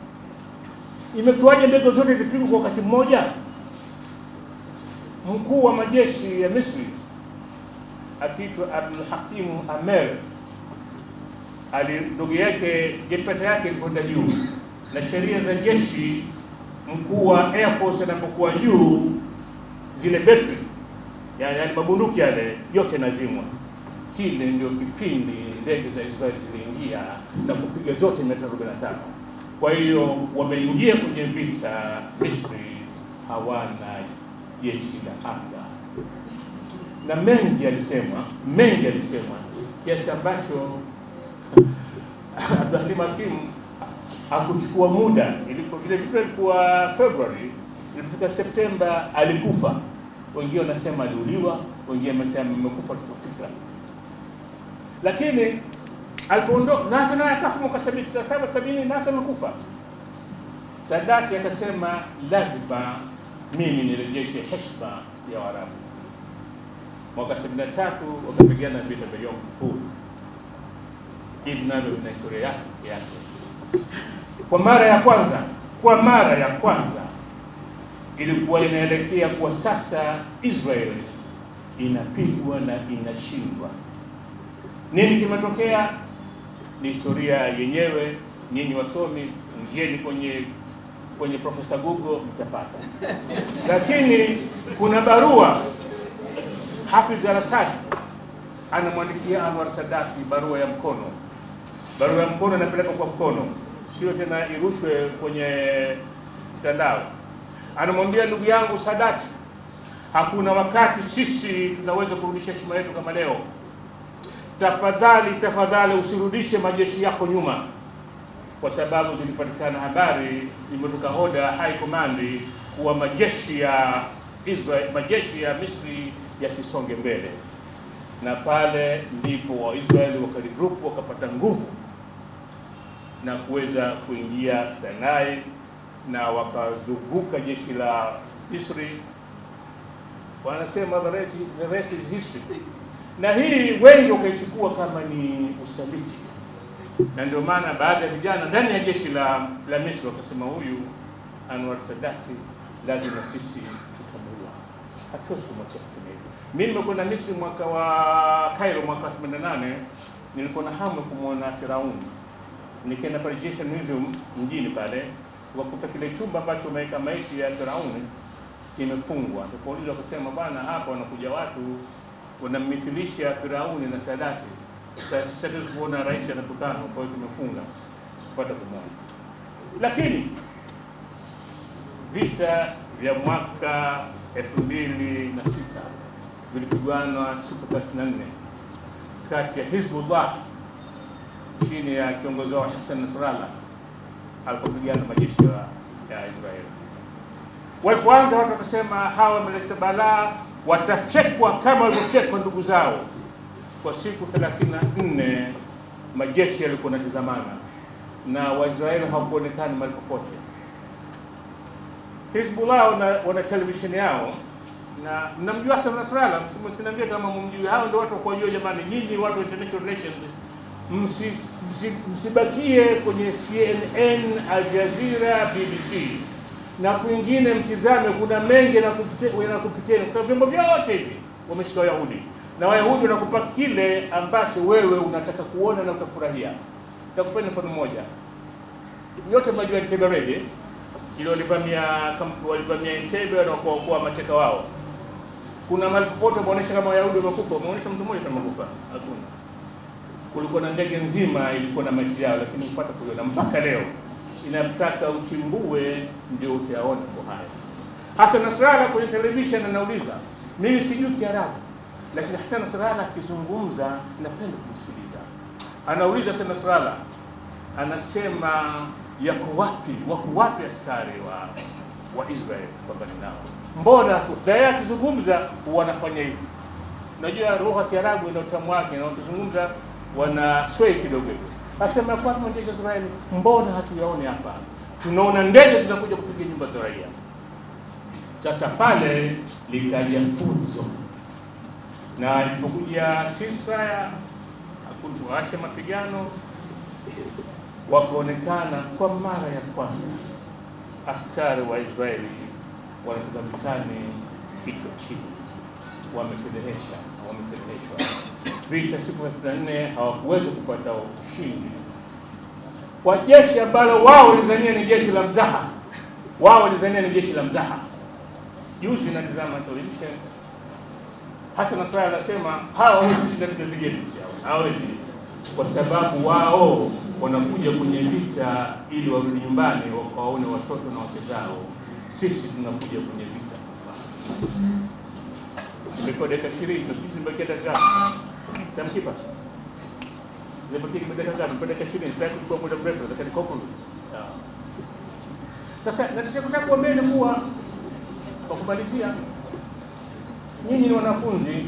Imekuwaje ndege zote zipigwe kwa wakati mmoja? Mkuu wa majeshi ya Misri akiitwa Abdul Hakim Amer, ndugu yake jetpata yake ilikwenda juu, na sheria za jeshi, mkuu wa Air Force anapokuwa juu, zile betri yani mabunduki yale yote nazimwa. Kile ndio kipindi ndege za Israeli ziliingia na kupiga zote 145. Kwa hiyo wameingia kwenye vita Misri hawana jeshi la anga. Na mengi alisema kiasi ambacho Abdul Hakim hakuchukua muda. Ilikuwa vile vile ilikuwa February, ilifika September alikufa. Wengine wanasema aliuliwa, wengine wanasema amekufa tukafikra. Lakini alipoondoka Nasser naye akafa mwaka 77 Nasser amekufa. Sadat akasema lazima mimi nirejeshe heshima ya Waarabu. Mwaka 73 wakapigana vita vya Yom Kippur. Hivi navyo na historia yake. Kwa mara ya kwanza ilikuwa inaelekea kwa sasa Israel inapigwa na inashindwa. Nini kimetokea? Ni historia yenyewe. Nyinyi wasomi ingieni kwenye Profesa Google mtapata. Lakini kuna barua Hafidh al-Assad anamwandikia Anwar Sadat, barua ya mkono. Barua ya mkono inapeleka kwa mkono, sio tena irushwe kwenye mtandao. Anamwambia ndugu yangu Sadat, hakuna wakati sisi tunaweza kurudisha heshima yetu kama leo. Tafadhali usirudishe majeshi yako nyuma, kwa sababu zilipatikana habari imetoka Hoda High Command kuwa majeshi ya Israel, majeshi ya Misri yasisonge mbele. Na pale ndipo Waisraeli wakarigroup, wakapata nguvu na kuweza kuingia Sinai na wakazunguka jeshi la Misri. Wanasema the rest is history. Na hii wengi wakaichukua kama ni usaliti. Na ndio maana baadhi ya vijana ndani ya jeshi la Misri wakasema huyu Anwar Sadat lazima sisi tutamuua. Hatuwezi kumwacha kufanya hivyo. Mimi nimekwenda Misri mwaka wa Cairo mwaka 88, nilikuwa na hamu kumuona Firauni. Nikaenda pale Egyptian Museum mjini pale, tukakuta kile chumba ambacho wameweka maiti ya Firauni kimefungwa. Tukaulizwa kusema bwana, hapa wanakuja watu wanammithilisha Firauni na Sadat. Sasa tunaona rais anatukana, kwa hiyo tumefunga. Sikupata kumwona. Lakini vita vya mwaka 2006 vilipigwa siku 34 kati ya Hizbullah chini ya kiongozi wa Hassan Nasrallah alipopigana majeshi ya Israeli. Walipoanza watu wakasema hawa wameleta balaa, watafyekwa kama walivyofyekwa ndugu zao. Kwa siku 34 majeshi yalikuwa yanatazamana na Waisraeli hawakuonekana mahali popote. Hizbullah wana television yao, na mnamjua Hassan Nasrallah, msiniambie kama mumjui. Hao ndio watu wa kujua. Jamani, nyinyi watu wa international relations, msibakie kwenye CNN, Al Jazeera, BBC na kwingine mtizame. Kuna mengi yanakupitia kwa sababu vyombo vyote hivi wameshika Wayahudi, na Wayahudi wanakupa kile ambacho wewe unataka kuona na utafurahia. Nitakupeni mfano mmoja. yote mnajua Entebbe Raid ile walivamia Entebbe na kuokoa mateka wao. Kuna mahali popote umeonyesha kama Wayahudi wamekufa, umeonyesha mtu mmoja kama amekufa? Hakuna. Kulikuwa na ndege nzima ilikuwa na maiti yao, lakini upata kuiona mpaka leo. Inataka uchimbue ndio utaona kwa haya. Hassan Nasrallah kwenye television anauliza, mimi sijui Kiarabu, lakini Hassan Nasrallah akizungumza napenda kumsikiliza. Anauliza Hassan Nasrallah, anasema wako wapi askari wa Israel kwamba nao? Mbona tu yeye akizungumza wanafanya hivi? Unajua lugha ya Kiarabu ina utamu wake, na wakizungumza wana sway kidogo. Asema kwa nini jeshi la Israeli mbona hatuyaone hapa? Tunaona ndege zinakuja kupiga nyumba za raia. Sasa pale likaja funzo. Na ilipokuja ceasefire, hakuacha mapigano, wakaonekana kwa mara ya kwanza askari wa Israeli wanatoka vitani kichwa chini. Wamefedheheshwa. Vita siku ya 64 hawakuweza kupata ushindi kwa jeshi ambalo wao walidhania ni jeshi la mzaha. Juzi natazama television, Hassan Nasrallah anasema hawa hawezi kushinda vita dhidi yetu, hawezi, kwa sababu wao wanakuja kwenye vita ili warudi nyumbani wakawaone watoto na wake zao. Sisi tunakuja kwenye vita kufa. Kwa dakika 20 tusikize mbaki dakika. Tamkipa. Zibaki dakika 20 sitaki kuchukua muda mrefu nataka nikokulu. Sasa nataka kutaka kuambia kuwa kwa kumalizia, nyinyi ni wanafunzi,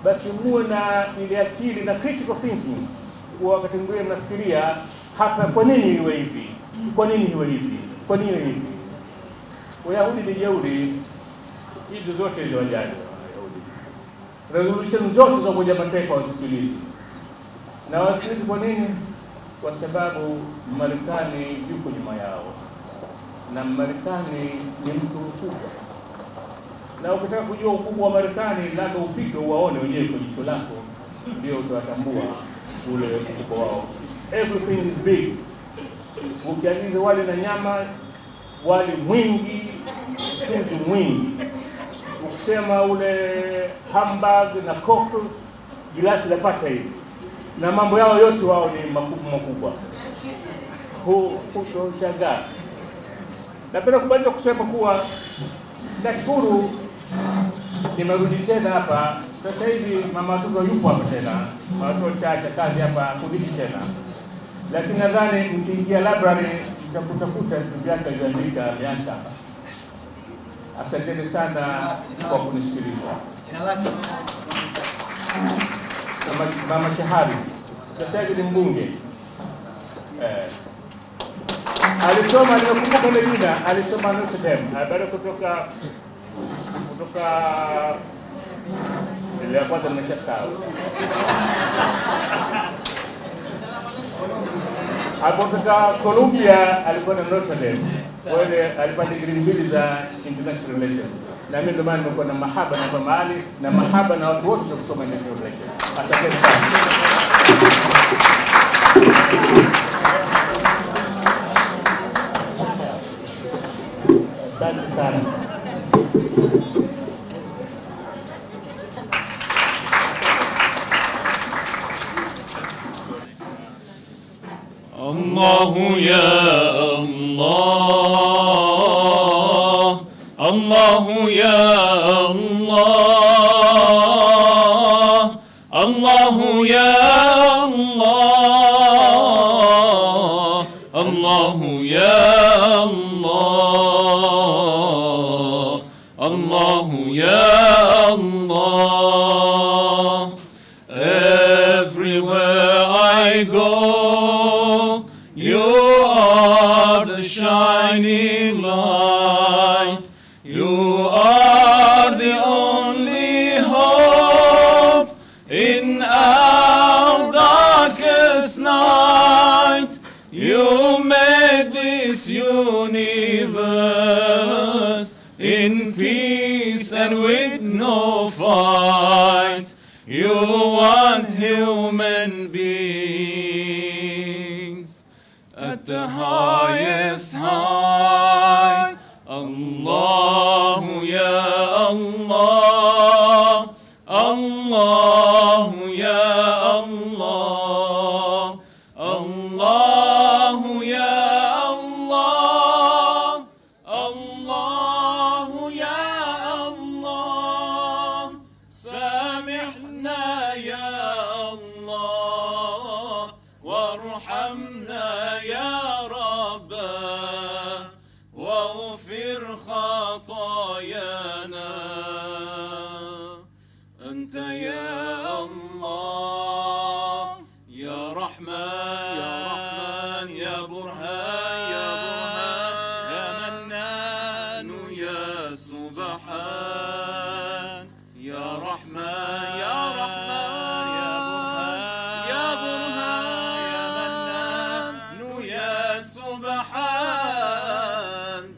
basi muwe na ile akili na critical thinking. Kwa wakati mwingine mnafikiria hapa, kwa nini iwe hivi? Kwa nini iwe hivi? Kwa nini iwe hivi? Wayahudi ni jeuri, hizo zote hizo wajali Wayahudi. Resolution zote za Umoja wa Mataifa wasikilize. Na wasikilize kwa nini? Kwa sababu Marekani yuko nyuma yao. Na Marekani ni mtu mkubwa. Na ukitaka kujua ukubwa wa Marekani, labda ufike uwaone wenyewe kwa jicho lako, ndio utawatambua ule ukubwa wao. Everything is big. Ukiagiza wali na nyama, wali mwingi, chumvi mwingi. Ukisema ule hamburg na coke, gilasi la pata hivi. Na mambo yao yote wao ni makubwa. Hutoshangaa. Napenda kubaliza kusema kuwa nashukuru nimerudi tena hapa. Sasa hivi mama watoto yupo hapa tena. Watoto chacha kazi hapa kudishi tena. Lakini nadhani mkiingia library mtakutakuta vitu vyake viliandika ameacha hapa. Asanteni sana kwa kunisikiliza. Mama Shahari sasa hivi ni mbunge. Alisoma, nimekumbuka ile jina, alisoma Notre Dame. Baada kutoka ile ya kwanza nimeshasahau. Alipotoka Columbia alikuwa na Notre Dame. Kwa hiyo alipata degree mbili za international relations. Na mimi ndio maana nimekuwa na mahaba na mahali na mahaba na watu wote wa kusoma international relations. Asante sana. Asante sana. Allahu ya Allah, Allahu ya Allah, Allahu ya Allah, Allahu ya Allah, Allahu ya Allah. Everywhere I go, you are the shining light. You are the only hope in our darkest night. You made this universe in peace and with no fight. You want human beings at the highest high. Allahu ya Allah, Allahu ya Allah, Allahu ya Allah, Allahu ya Allah, samihna ya Allah, warhamna ya Rabbah, واغفر خطايانا. أنت يا الله يا رحمن يا برهان يا منان يا سبحان يا رحمن يا برهان يا منان يا سبحان.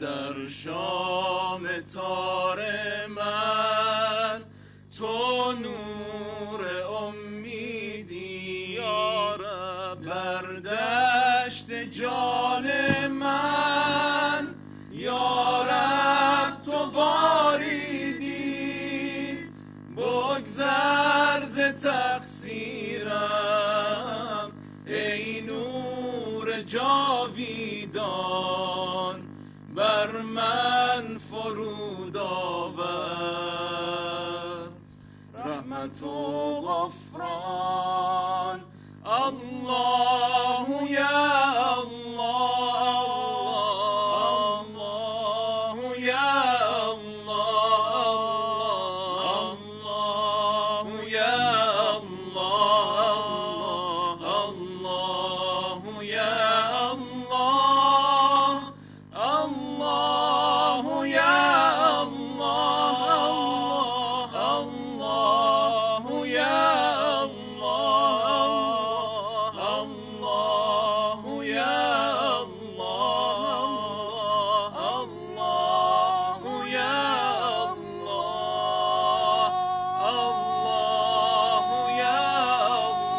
در شام تار من تو نور امیدی یا رب، بر دشت جان من یا رب تو باریدی. بگذر ز تقصیرم ای نور جاویدان، بر من فرود آور رحمت و غفران. الله یا الله، الله یا الله، الله یا الله، الله یا الله، الله ya Allah, Allah ya Allah, Allah ya Allah, Allah ya Allah, Allah ya Allah.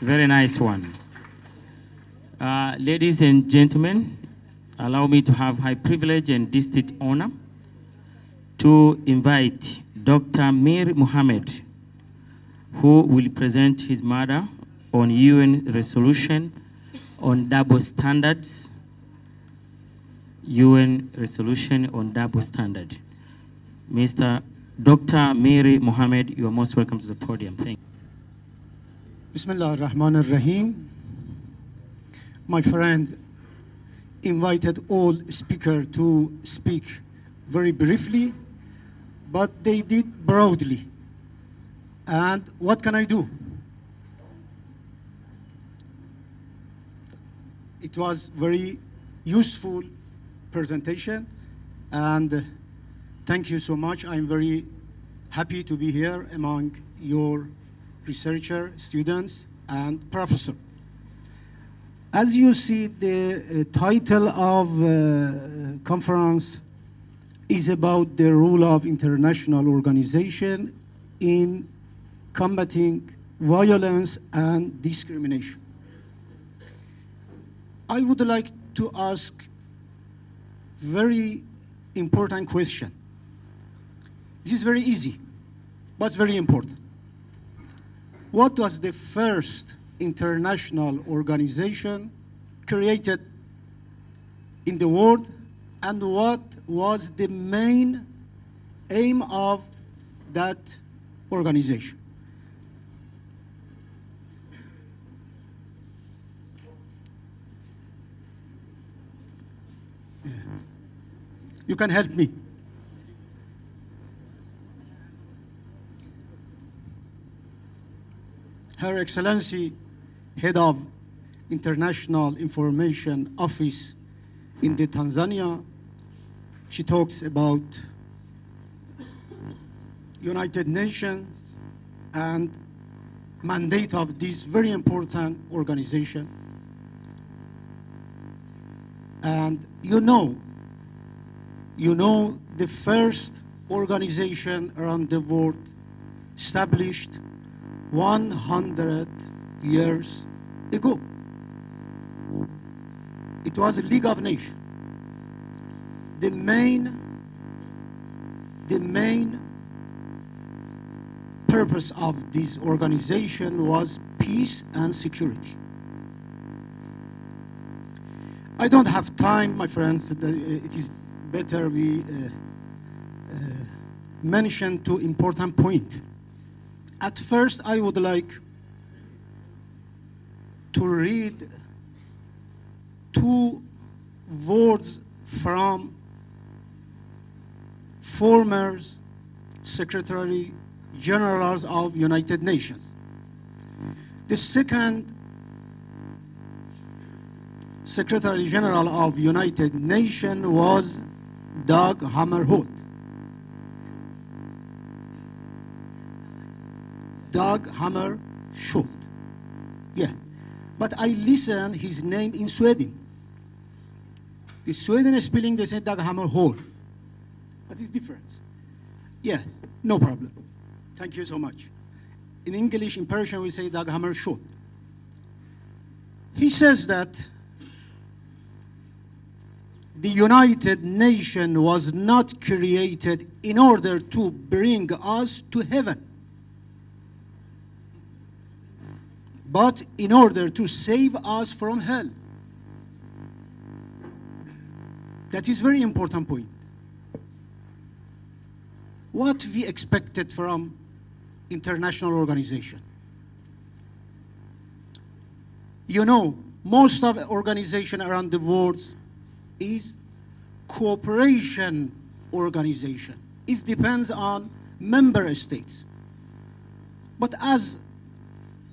Very nice one. Ladies and gentlemen, allow me to have high privilege and distinct honor to invite Dr. Mir Mohammed, who will present his matter on UN resolution on double standards. UN resolution on double standard. Mr. Dr. Mir Mohammed, you are most welcome to the podium. Thank you. Bismillah ar-Rahman ar-Rahim. My friend invited all speakers to speak very briefly, but they did broadly. And what can I do? It was very useful presentation, and thank you so much. I'm very happy to be here among your researcher, students, and professor. As you see, the title of conference is about the role of international organization in combating violence and discrimination. I would like to ask very important question. This is very easy, but it's very important. What was the first international organization created in the world, and what was the main aim of that organization? You can help me. Her Excellency, Head of International Information Office in the Tanzania, she talks about United Nations and mandate of this very important organization. And you know the first organization around the world established 100 years ago. It was a League of Nations. The main purpose of this organization was peace and security. I don't have time, my friends. It is better we mention two important points. At first, I would like to read two words from former Secretary Generals of United Nations. The second Secretary General of United Nations was Dag Hammarskjöld. Dag Hammarskjöld. Yeah. But I listen his name in Sweden. The Sweden spelling, they say Dag Hammarskjöld. What is the difference? Yes, no problem. Thank you so much. In English, in Persian, we say Dag Hammarskjöld. He says that the United Nations was not created in order to bring us to heaven, but in order to save us from hell. That is a very important point. What we expected from international organization. You know, most of organization around the world is cooperation organization. It depends on member states. But as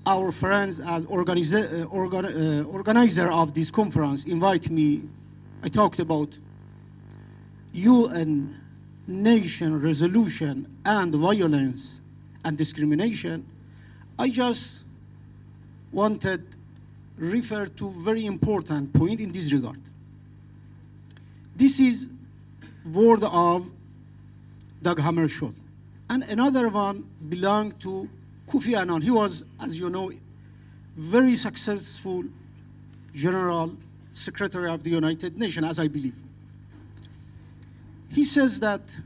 our friends, as organizer of this conference invite me, I talked about UN nation resolution and violence and discrimination. I just wanted refer to very important point in this regard. This is word of Dag Hammarskjöld. And another one belonged to Kofi Annan. He was, as you know, very successful General Secretary of the United Nations, as I believe. He says that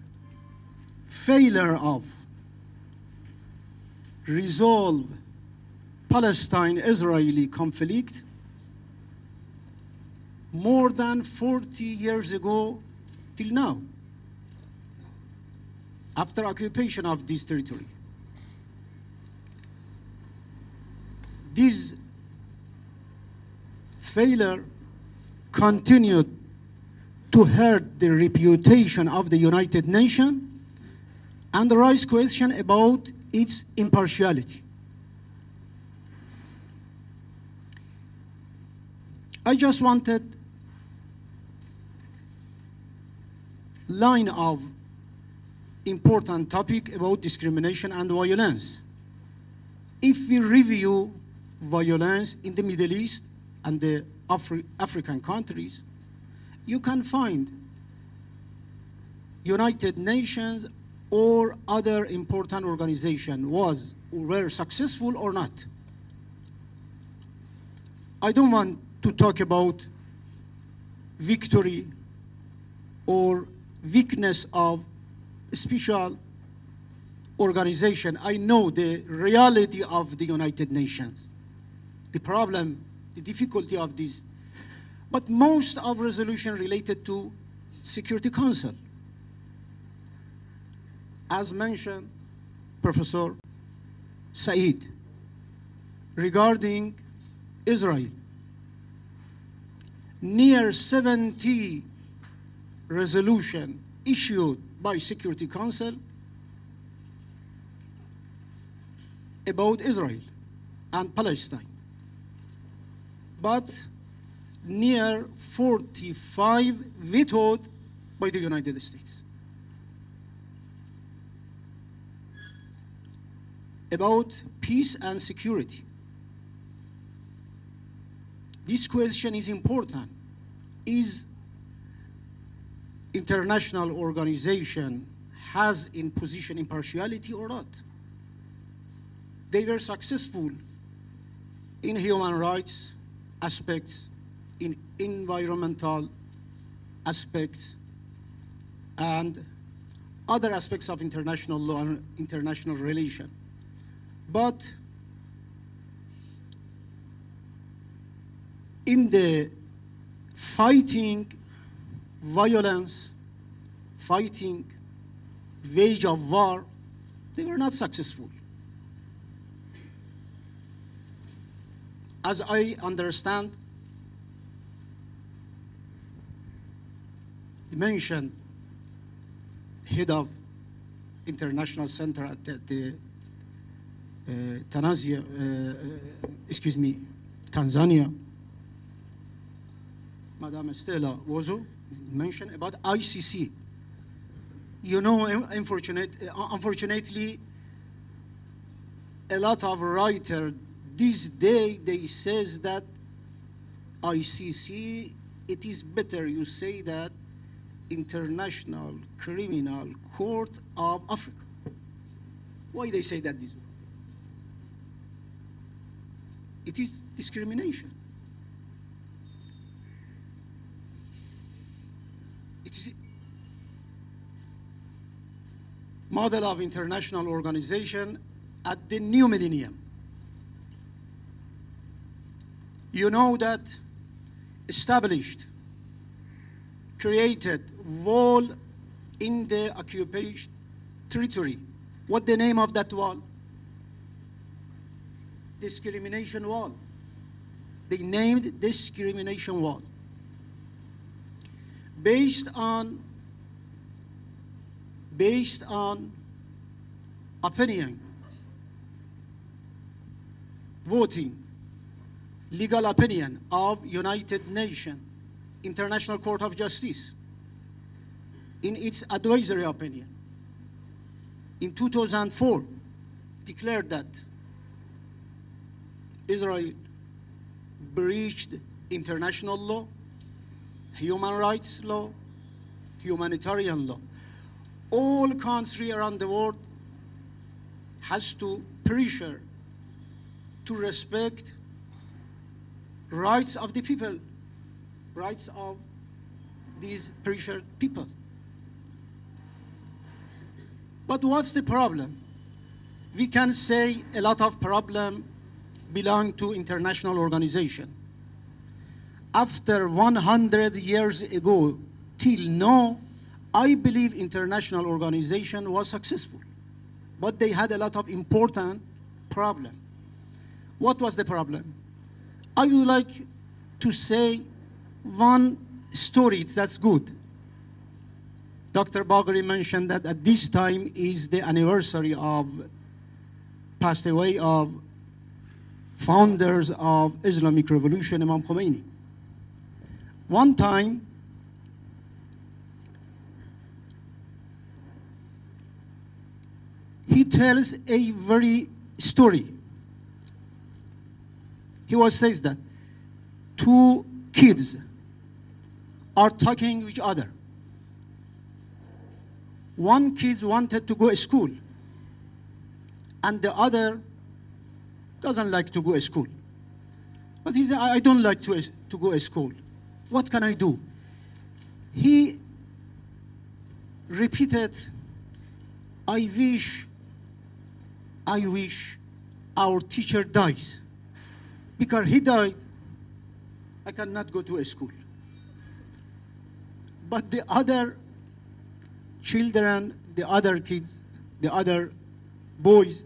failure of resolve Palestine-Israeli conflict more than 40 years ago till now, after occupation of this territory. This failure continued to hurt the reputation of the United Nations and raise question about its impartiality. I just wanted line of important topic about discrimination and violence. If we review violence in the Middle East and the African countries, you can find United Nations or other important organization were successful or not. I don't want to talk about victory or weakness of special organization. I know the reality of the United Nations, the problem, the difficulty of this. But most of resolution related to Security Council. As mentioned, Professor Said, regarding Israel, near 70 resolution issued by Security Council about Israel and Palestine, but near 45 vetoed by the United States. About peace and security. This question is important. Is international organization has in position impartiality or not. They were successful in human rights aspects, in environmental aspects, and other aspects of international law and international relation. But in the fighting violence, fighting wage of war, they were not successful. As I understand, you mentioned head of international center at the Tanzania, Madame Stella Wozo, mentioned about ICC. You know, unfortunately, a lot of writers this day, they says that ICC, it is better you say that International Criminal Court of Africa. Why they say that this way? It is discrimination. It is model of international organization at the new millennium. You know that established, created wall in the occupation territory. What the name of that wall? Discrimination wall. They named discrimination wall. Based on opinion, voting, legal opinion of United Nations International Court of Justice in its advisory opinion in 2004 declared that Israel breached international law, human rights law, humanitarian law. All countries around the world has to pressure to respect rights of the people, rights of these pressured people. But what's the problem? We can say a lot of problem belong to international organization. After 100 years ago till now, I believe international organization was successful, but they had a lot of important problem. What was the problem? I would like to say one story that's good. Dr. Bagheri mentioned that at this time is the anniversary of passed away of founders of Islamic Revolution, Imam Khomeini. One time, he tells a very story. He says that two kids are talking to each other. One kid wanted to go to school, and the other doesn't like to go to school. But he said, I don't like to go to school. What can I do? He repeated, I wish our teacher dies. Because he died, I cannot go to a school. But the other children, the other kids, the other boys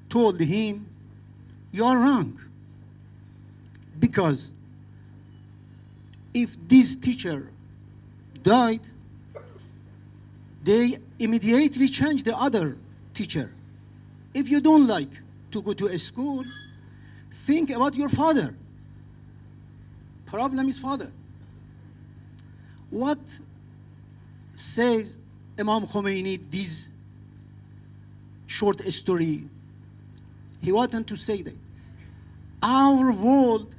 told him, you are wrong. Because if this teacher died, they immediately change the other teacher. If you don't like to go to a school, think about your father. Problem is father. What says Imam Khomeini this short story? He wanted to say that our world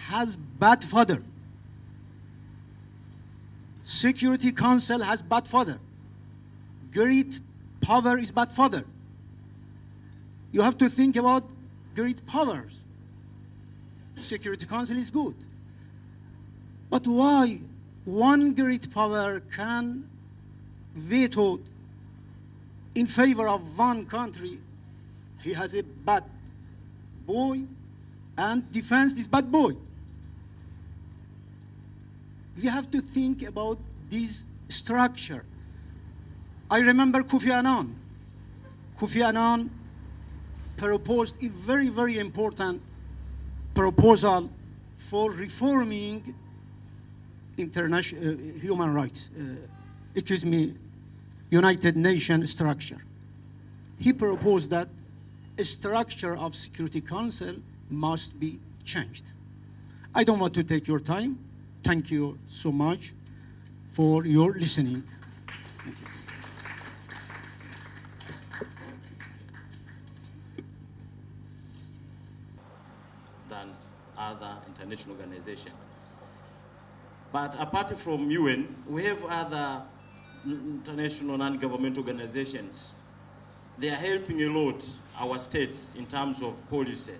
has bad father. Security Council has bad father. Great power is bad father. You have to think about great powers. Security Council is good. But why one great power can veto in favor of one country? He has a bad boy and defends this bad boy. We have to think about this structure. I remember Kofi Annan. Kofi Annan proposed a very, very important proposal for reforming international human rights, United Nations structure. He proposed that a structure of Security Council must be changed. I don't want to take your time. Thank you so much for your listening. Thank you. Than other international organizations. But apart from UN, we have other international non-government organizations. They are helping a lot our states in terms of policy.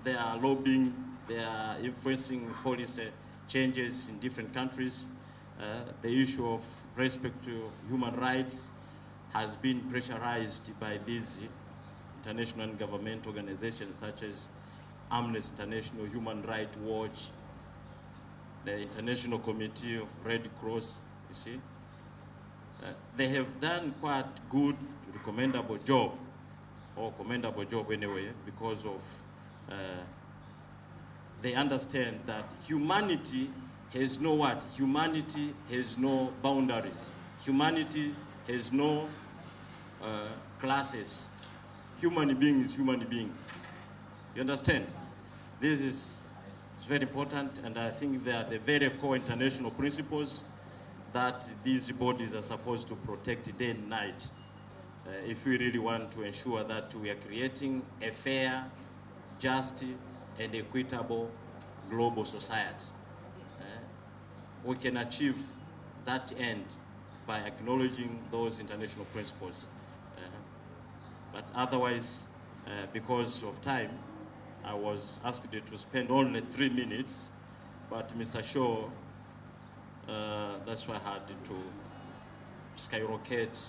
They are lobbying, they are influencing policy changes in different countries. The issue of respect to human rights has been pressurized by these international government organizations such as Amnesty International, Human Rights Watch, the International Committee of Red Cross, you see. They have done quite good, commendable job anyway, because of they understand that humanity has no what? Humanity has no boundaries. Humanity has no classes. Human being is human being. You understand? This is very important, and I think they are the very core international principles that these bodies are supposed to protect day and night. If we really want to ensure that we are creating a fair, just, and equitable global society. We can achieve that end by acknowledging those international principles. But otherwise, because of time, I was asked to spend only 3 minutes, but Mr. Shaw, that's why I had to skyrocket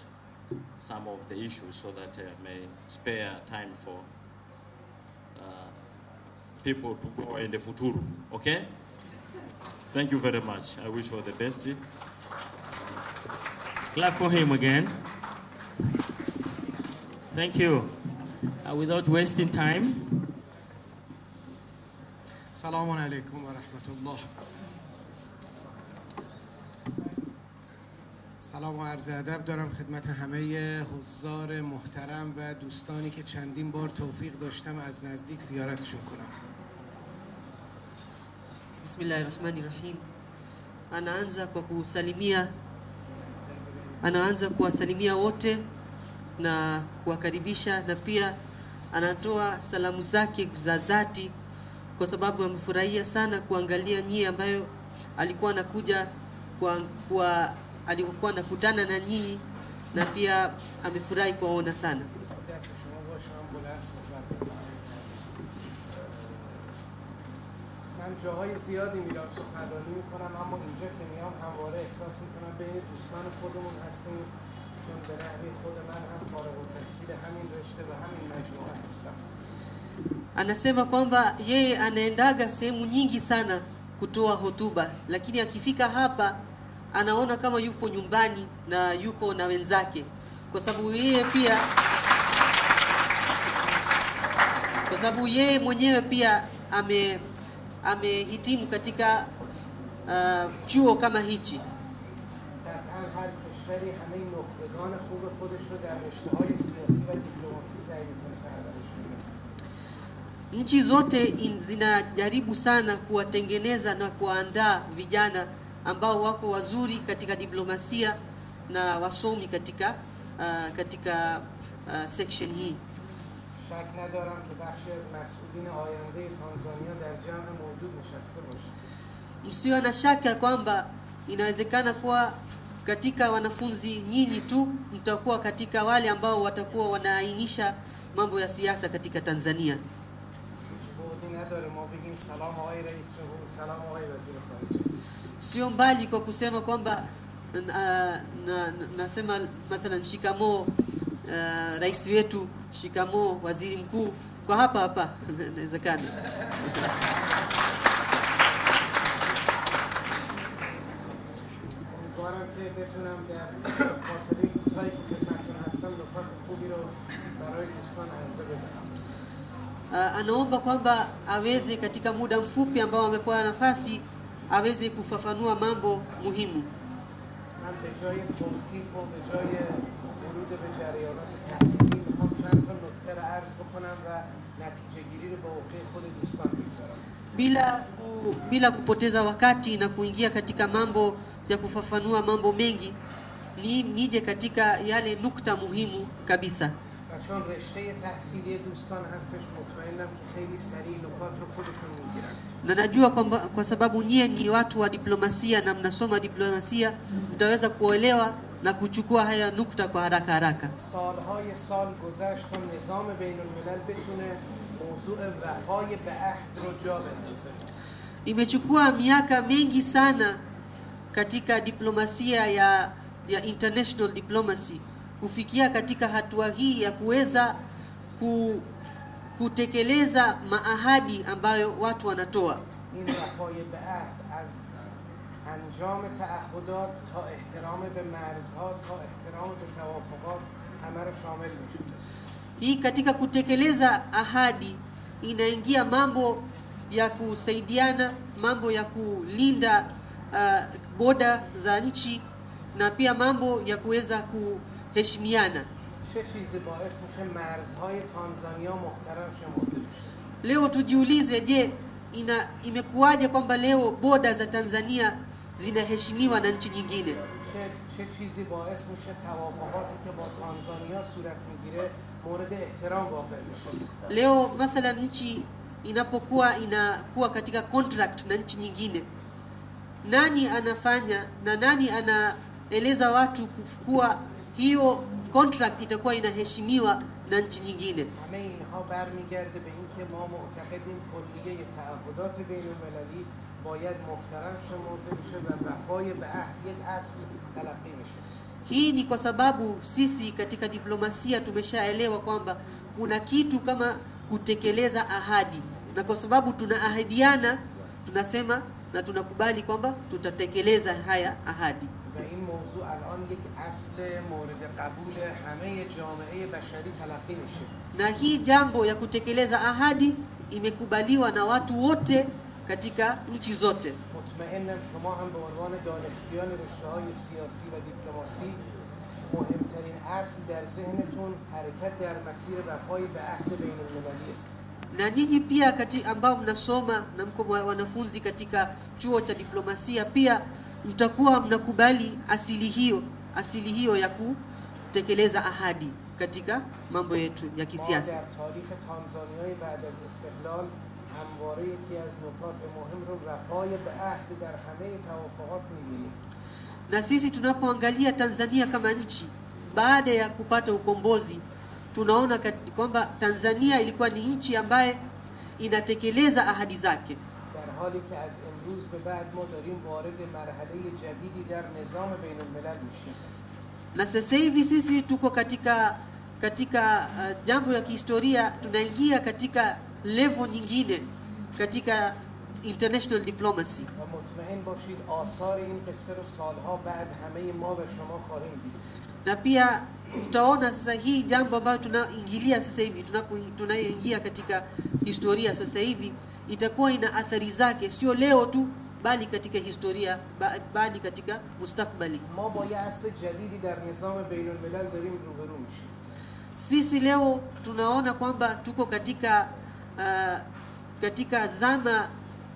some of the issues so that I may spare time for people to go in the futuro, okay? Thank you very much. I wish for the best. Clap for him again. Thank you. Without wasting time. سلام علیکم و رحمت الله. سلام و عرض ادب دارم خدمت همه حضار محترم و دوستانی که چندین بار توفیق داشتم از نزدیک زیارتشون کنم. بسم الله الرحمن الرحیم. anaanza kuwasalimia wote na kuwakaribisha, na pia anatoa salamu zake za dhati kwa sababu amefurahia sana kuangalia nyinyi ambayo alikuwa anakuja alikuwa anakutana na nyinyi, na pia amefurahi kuwaona sana. من جاهای زیادی میرم سخنرانی میکنم، اما اینجا که میام همواره احساس میکنم بین دوستان خودمون hastیم، چون به نحوی خود من هم فارغ التحصیل همین رشته و همین مجموعه هستم. Anasema kwamba yeye anaendaga sehemu nyingi sana kutoa hotuba, lakini akifika hapa anaona kama yupo nyumbani na yuko na wenzake, kwa sababu yeye mwenyewe pia amehitimu katika chuo kama hichi. قطعا هر کشوری همه نخبگان خوب خودش رو در رشته‌های سیاسی و دیپلماسی سعی می‌کنه پرورش بده. Nchi zote zinajaribu sana kuwatengeneza na kuandaa vijana ambao wako wazuri katika diplomasia na wasomi katika section hii. شک ندارم که بخشی از مسئولین آینده تانزانیا در جمع موجود نشسته باشند. Msio na shaka kwamba inawezekana kuwa katika wanafunzi nyinyi tu mtakuwa katika wale ambao watakuwa wanaainisha mambo ya siasa katika Tanzania. Sio mbali kwa kusema kwamba nasema mathalan shikamoo rais wetu, shikamoo waziri mkuu, kwa hapa inawezekana. امیدوارم که بتونم در فاصله کوتاهی که خدمتتون هستم نکات خوبی رو برای دوستان عرضه بدم. Anaomba kwamba aweze katika muda mfupi ambao amepewa nafasi aweze kufafanua mambo muhimu. من به جای توصیف و به جای ورود به جریانات تحقیقی میخوام چند تا نکته رو عرض بکنم و نتیجه گیری رو به عهده خود دوستان بگذارم. Bila kupoteza wakati na kuingia katika mambo ya kufafanua mambo mengi, nije katika yale nukta muhimu kabisa. چون رشته تحصیلی دوستان هستش مطمئنم که خیلی سریع نکات رو خودشون میگیرند. Na najua kwamba kwa sababu nyie ni watu wa diplomasia na mnasoma diplomasia, mtaweza kuelewa na kuchukua haya nukta kwa haraka. سالهای سال گذشت تا نظام بین الملل بتونه موضوع وفای به عهد رو جا بندازه. Imechukua miaka mingi sana katika diplomasia ya international diplomacy kufikia katika hatua hii ya kuweza kutekeleza maahadi ambayo watu wanatoa. این وفای به عهد از انجام تعهدات تا احترام به مرزها تا احترام به توافقات همه رو شامل میشه. Hii katika kutekeleza ahadi inaingia mambo ya kusaidiana, mambo ya kulinda boda za nchi na pia mambo ya kuweza kuheshimiana. چه چیزی باعث میشه مرزهای تانزانیا محترم شمرده بشه؟ Leo tujiulize, je, imekuwaje kwamba leo boda za Tanzania zinaheshimiwa na nchi nyingine? چه چیزی باعث میشه توافقاتی که با تانزانیا صورت میگیره مورد احترام واقع بشه؟ Leo mathalan nchi inakuwa katika contract na nchi nyingine, nani anafanya na nani anaeleza watu kuwa hiyo contract itakuwa inaheshimiwa na nchi nyingine? همه اینها برمیگرده به اینکه ما معتقدیم کلیه تعهدات بین المللی باید محترم شمرده بشه و وفای به عهد یک اصل تلقی میشه. Hii ni kwa sababu sisi katika diplomasia tumeshaelewa kwamba kuna kitu kama kutekeleza ahadi, na kwa sababu tunaahidiana tunasema na tunakubali kwamba tutatekeleza haya ahadi. و این موضوع الان یک اصل مورد قبول همه جامعه بشری تلقی میشه. Na hii jambo ya kutekeleza ahadi imekubaliwa na watu wote katika nchi zote. مطمئنم شما هم به عنوان دانشجویان رشته‌های سیاسی و دیپلماسی مهمترین اصل در ذهنتون حرکت در مسیر وفای به عهد بین المللیه. Na nyinyi pia ambao mnasoma na mko wanafunzi katika chuo cha diplomasia pia mtakuwa mnakubali asili hiyo ya kutekeleza ahadi katika mambo yetu ya kisiasa. در تاریخ تانزانیای بعد از استقلال همواره یکی از نکات مهم رو وفای به عهد در همه توافقات می‌بینیم. Na sisi tunapoangalia Tanzania kama nchi baada ya kupata ukombozi, tunaona kwamba Tanzania ilikuwa ni nchi ambaye inatekeleza ahadi zake. در حالی که از امروز به بعد ما داریم وارد مرحله جدیدی در نظام بین الملل میشیم. Na sasa hivi sisi tuko katika jambo ya kihistoria, tunaingia katika level nyingine katika international diplomacy. و مطمئن باشید آثار این قصه رو سالها بعد همه ما و شما خواهیم دید. Na pia mtaona sasa hii jambo ambayo tunaingilia sasa hivi, tunaingia katika historia sasa hivi, itakuwa ina athari zake sio leo tu, bali katika historia, bali katika mustakbali. ما با یه اصل جدیدی در نظام بین الملل داریم روبرو میشیم. Sisi leo tunaona kwamba tuko katika zama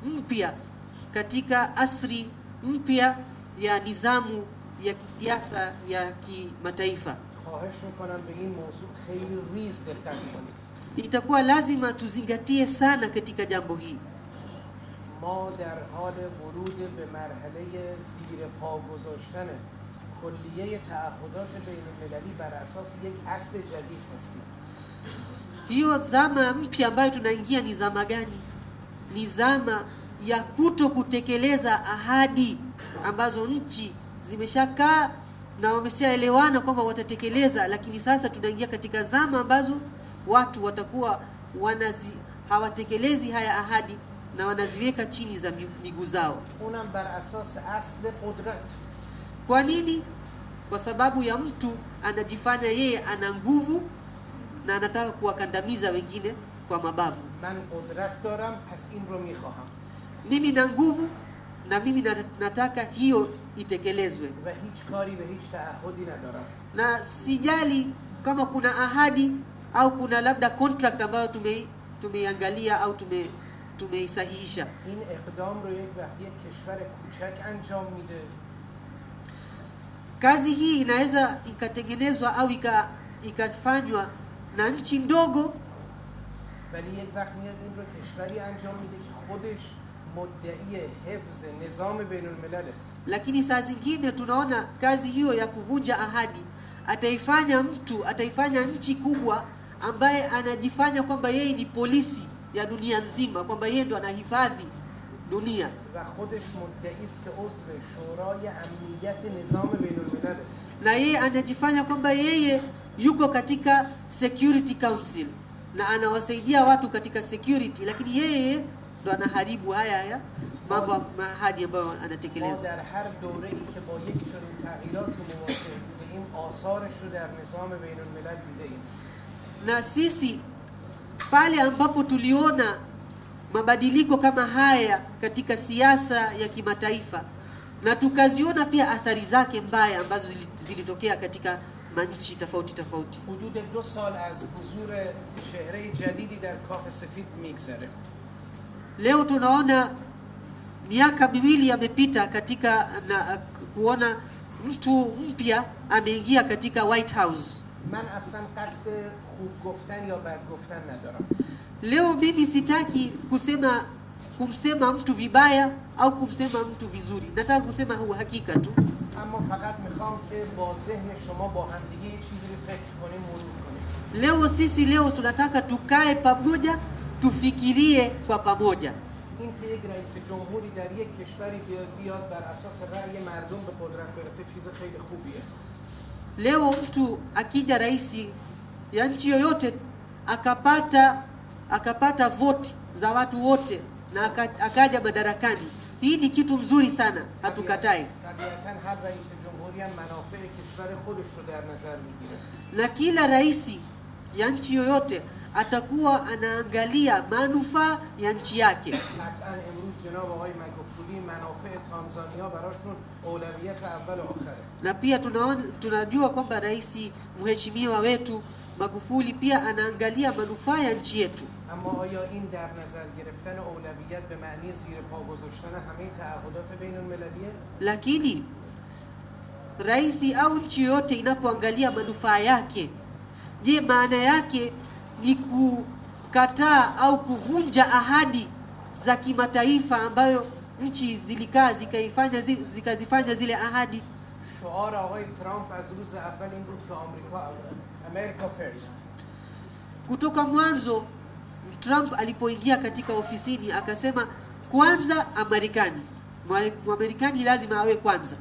mpya, katika asri mpya ya nizamu ya kisiasa ya kimataifa. خواهش میکنم به این موضوع خیلی ریز دقت کنید. itakuwa lazima tuzingatie sana katika jambo hili. ما در حال ورود به مرحله زیر پا گذاشتن کلیه تعهدات بین المللی بر اساس یک اصل جدید هستیم. Hiyo zama mpya ambayo tunaingia ni zama gani? Ni zama ya kuto kutekeleza ahadi ambazo nchi zimeshakaa na wameshaelewana kwamba watatekeleza, lakini sasa tunaingia katika zama ambazo watu watakuwa hawatekelezi haya ahadi na wanaziweka chini za miguu zao. اونم بر اساس اصل قدرت. Kwa nini? Kwa sababu ya mtu anajifanya yeye ana nguvu na anataka kuwakandamiza wengine kwa mabavu. من قدرت دارم پس این رو میخواهم. Mimi na nguvu na mimi nataka hiyo itekelezwe. و هیچ کاری به هیچ تعهدی ندارم. Na sijali kama kuna ahadi au kuna labda contract ambayo tumeiangalia au tumeisahihisha. این اقدام رو یک وقتی کشور کوچک انجام میده. Kazi hii inaweza ikatengenezwa au ikafanywa na nchi ndogo, ولی یک وقت میاد این رو کشوری انجام میده که خودش مدعی حفظ نظام بین الملله. lakini saa zingine tunaona kazi hiyo ya kuvunja ahadi ataifanya nchi kubwa ambaye anajifanya kwamba yeye ni polisi ya dunia nzima, kwamba yeye ndo anahifadhi dunia. و خودش مدعی است که عضو شورای امنیت نظام بین الملله. Na yeye anajifanya kwamba yeye yuko katika Security Council na anawasaidia watu katika security, lakini yeye ndo anaharibu haya mambo mahadi ambayo anatekeleza. ما در هر دوره‌ای که با یک چنین تغییرات مواجه بودیم آثارش رو در نظام بین الملل دیدیم. Na sisi pale ambapo tuliona mabadiliko kama haya katika siasa ya kimataifa na tukaziona pia athari zake mbaya ambazo zilitokea katika manchi tofauti tofauti. حدود 2 سال از حضور چهره جدیدی در کاخ سفید میگذره. Leo tunaona miaka miwili yamepita katika kuona mtu mpya ameingia katika White House. من اصلا قصد خوب گفتن یا بد گفتن ندارم. Leo mimi sitaki kumsema mtu vibaya au kumsema mtu vizuri. Nataka kusema uhakika tu. اما فقط میخوام که با ذهن شما با هم دیگه یه چیزی رو فکر کنیم، مرور کنیم. Leo tunataka tukae pamoja, tufikirie kwa pamoja. این که یک رئیس جمهوری در یک کشوری بیاد بر اساس رأی مردم به قدرت برسه چیز خیلی خوبیه. Leo mtu akija rais ya nchi yoyote akapata vote za watu wote na akaja madarakani, hii ni kitu mzuri sana, hatukatai. طبیعتاً هر رئیس جمهوری هم منافع کشور خودش رو در نظر میگیره. Na kila rais ya nchi yoyote atakuwa anaangalia manufaa ya nchi yake. قطعاً امروز جناب آقای مگوفولی منافع تانزانیا براشون اولویت اول و آخره. Na pia tunajua kwamba rais mheshimiwa wetu Magufuli pia anaangalia manufaa ya nchi yetu. اما آیا این در نظر گرفتن اولویت به معنی زیر پا گذاشتن همه تعهدات بین المللیه؟ Lakini rais au nchi yote inapoangalia manufaa yake, je, maana yake ni kukataa au kuvunja ahadi za kimataifa ambayo nchi zikazifanya zile ahadi? شعار آقای ترامپ از روز اول این بود که امریکا فرست. Kutoka mwanzo Trump alipoingia katika ofisini akasema kwanza Amerikani. Mwamerikani lazima awe kwanza.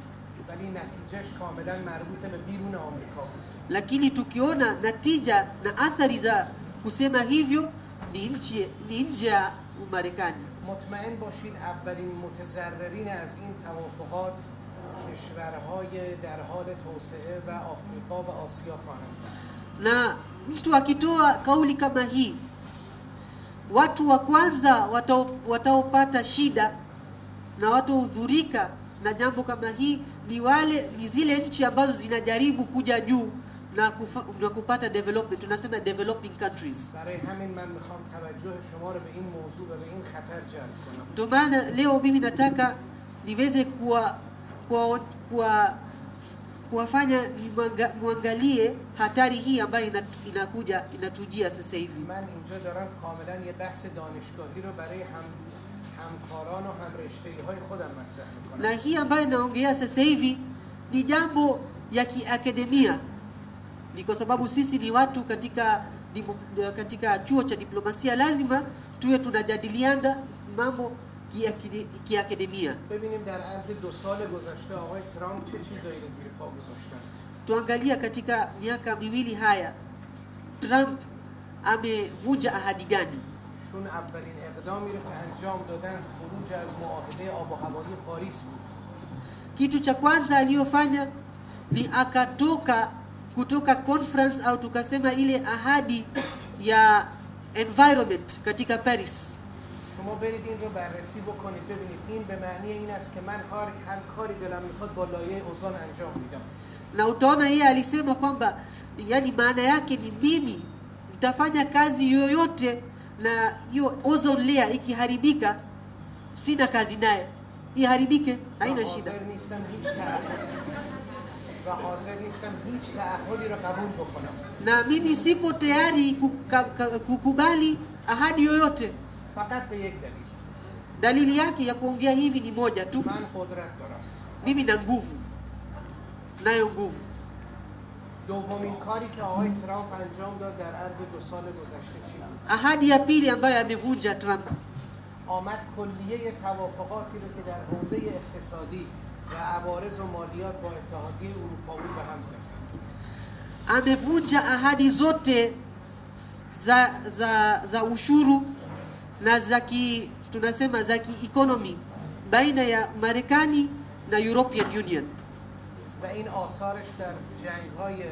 ولی نتیجهش کاملا مربوط به بیرون آمریکا بود. Lakini tukiona natija na athari za kusema hivyo ni nje ya Marekani. مطمئن باشید اولین متضررین از این توافقات کشورهای در حال توسعه و آفریقا و آسیا خواهند. Na mtu akitoa kauli kama hii, watu wa kwanza wataopata shida na wataudhurika na jambo kama hii ni zile nchi ambazo zinajaribu kuja juu na kupata development. Tunasema developing countries. برای همین من میخوام توجه شما رو به این موضوع و به این خطر جلب کنم. Ndio maana leo mimi nataka niweze kuwafanya muangalie hatari hii ambayo inakuja inatujia sasa hivi. من اینجا دارم کاملا یه بحث دانشگاهی رو برای همکاران و همرشته‌های خودم مطرح می‌کنم. Na hii ambayo naongea sasa hivi ni jambo ya kiakademia. Ni kwa sababu sisi ni watu katika chuo cha diplomasia, lazima tuwe tunajadiliana mambo kiakademia. ببینیم در عرض 2 سال گذشته آقای ترامپ چه چیزایی رو زیر پا گذاشتن. Tuangalia katika miaka miwili haya Trump amevunja ahadi gani? شون اولین اقدامی رو که انجام دادن خروج از معاهده آب و هوایی پاریس بود. Kitu cha kwanza aliyofanya ni akatoka kutoka conference au tukasema ile ahadi ya environment katika Paris. شما برید این رو بررسی بکنید ببینید این به معنی این است که من هر کاری دلم میخواد با لایحه اوزان انجام میدم. Na utaona yeye alisema kwamba yani maana yake ni mimi nitafanya kazi yoyote na hiyo ozone layer ikiharibika sina kazi naye. Iharibike haina shida. حاضر نیستم هیچ تعهدی رو قبول بکنم. Na mimi sipo tayari kukubali ahadi yoyote. فقط به یک دلیل. Dalili yake ya kuongea hivi ni moja tu. من قدرت دارم. Mimi na nguvu. Nayo nguvu. دومین کاری که آقای ترامپ انجام داد در عرض 2 سال گذشته چی بود؟ Ahadi ya pili ambayo amevunja Trump. آمد کلیه توافقاتی رو که در حوزه اقتصادی و عوارض و مالیات با اتحادیه اروپا بود به هم زد. Amevunja ahadi zote za ushuru na tunasema za economy baina ya Marekani na European Union. و این آثارش در جنگ‌های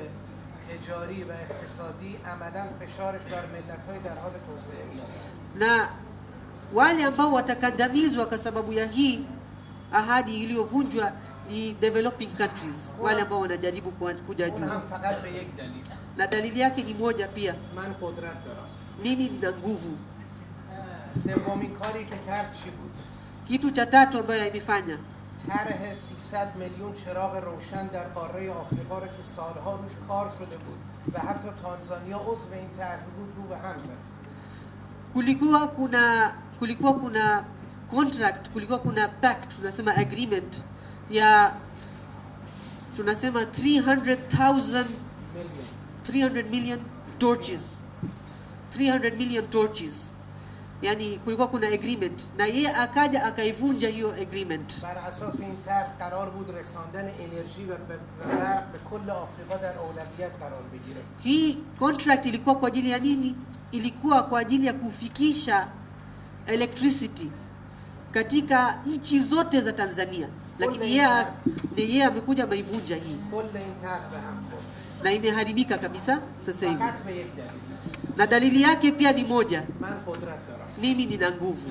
تجاری و اقتصادی عملاً فشارش بر ملت‌های در حال توسعه میاد. Na wale ambao watakandamizwa kwa sababu ya hii ahadi iliyovunjwa ni developing countries, wale ambao wanajaribu kuja juu. هم فقط به یک دلیل. Na dalili yake ni moja pia. من قدرت دارم. Mimi nina nguvu. سومین کاری که کرد چی بود؟ Kitu cha tatu ambayo amefanya طرح 300 میلیون چراغ روشن در قاره آفریقا رو که سالها روش کار شده بود و حتی تانزانیا عضو این طرح بود رو به هم زد. kulikuwa kuna contract, kulikuwa kuna pact, tunasema agreement ya tunasema 300 million torches. 300 million torches. Yani kulikuwa kuna agreement na yeye akaja akaivunja hiyo agreement. بر اساس این طرح قرار بود رساندن انرژی و برق به کل آفریقا در اولویت قرار بگیره. Hii contract ilikuwa kwa ajili ya nini? Ilikuwa kwa ajili ya kufikisha electricity katika nchi zote za Tanzania. Lakini yeye amekuja maivunja hii. کل این طرح به هم خورد. Na imeharibika kabisa sasa hivi. فقط به یک دلیل. Na dalili yake pia ni moja. من قدرت دارم. Mimi nina nguvu.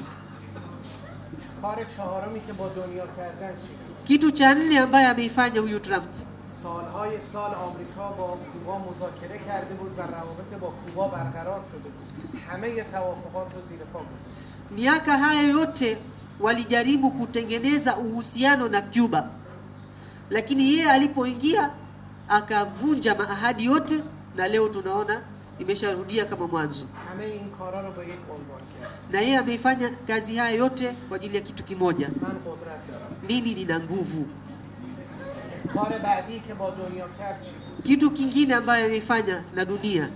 کار چهارمی که با دنیا کردن چی بود؟ Kitu cha nne ambaye ameifanya huyu Trump. سالهای سال آمریکا با کوبا مذاکره کرده بود و روابط با کوبا برقرار شده بود. همه توافقات رو زیر پا گذاشت. Miaka haya yote walijaribu kutengeneza uhusiano na Cuba. Lakini yeye alipoingia akavunja maahadi yote na leo tunaona imesharudia kama mwanzo. همه این کارا رو با یک عنوان کرد. Na yeye ameifanya kazi haya yote kwa ajili ya kitu kimoja. من قدرت دارم. Mimi nina nguvu. کار بعدی که با دنیا کرد چی بود؟ Kitu kingine ambaye ameifanya na dunia.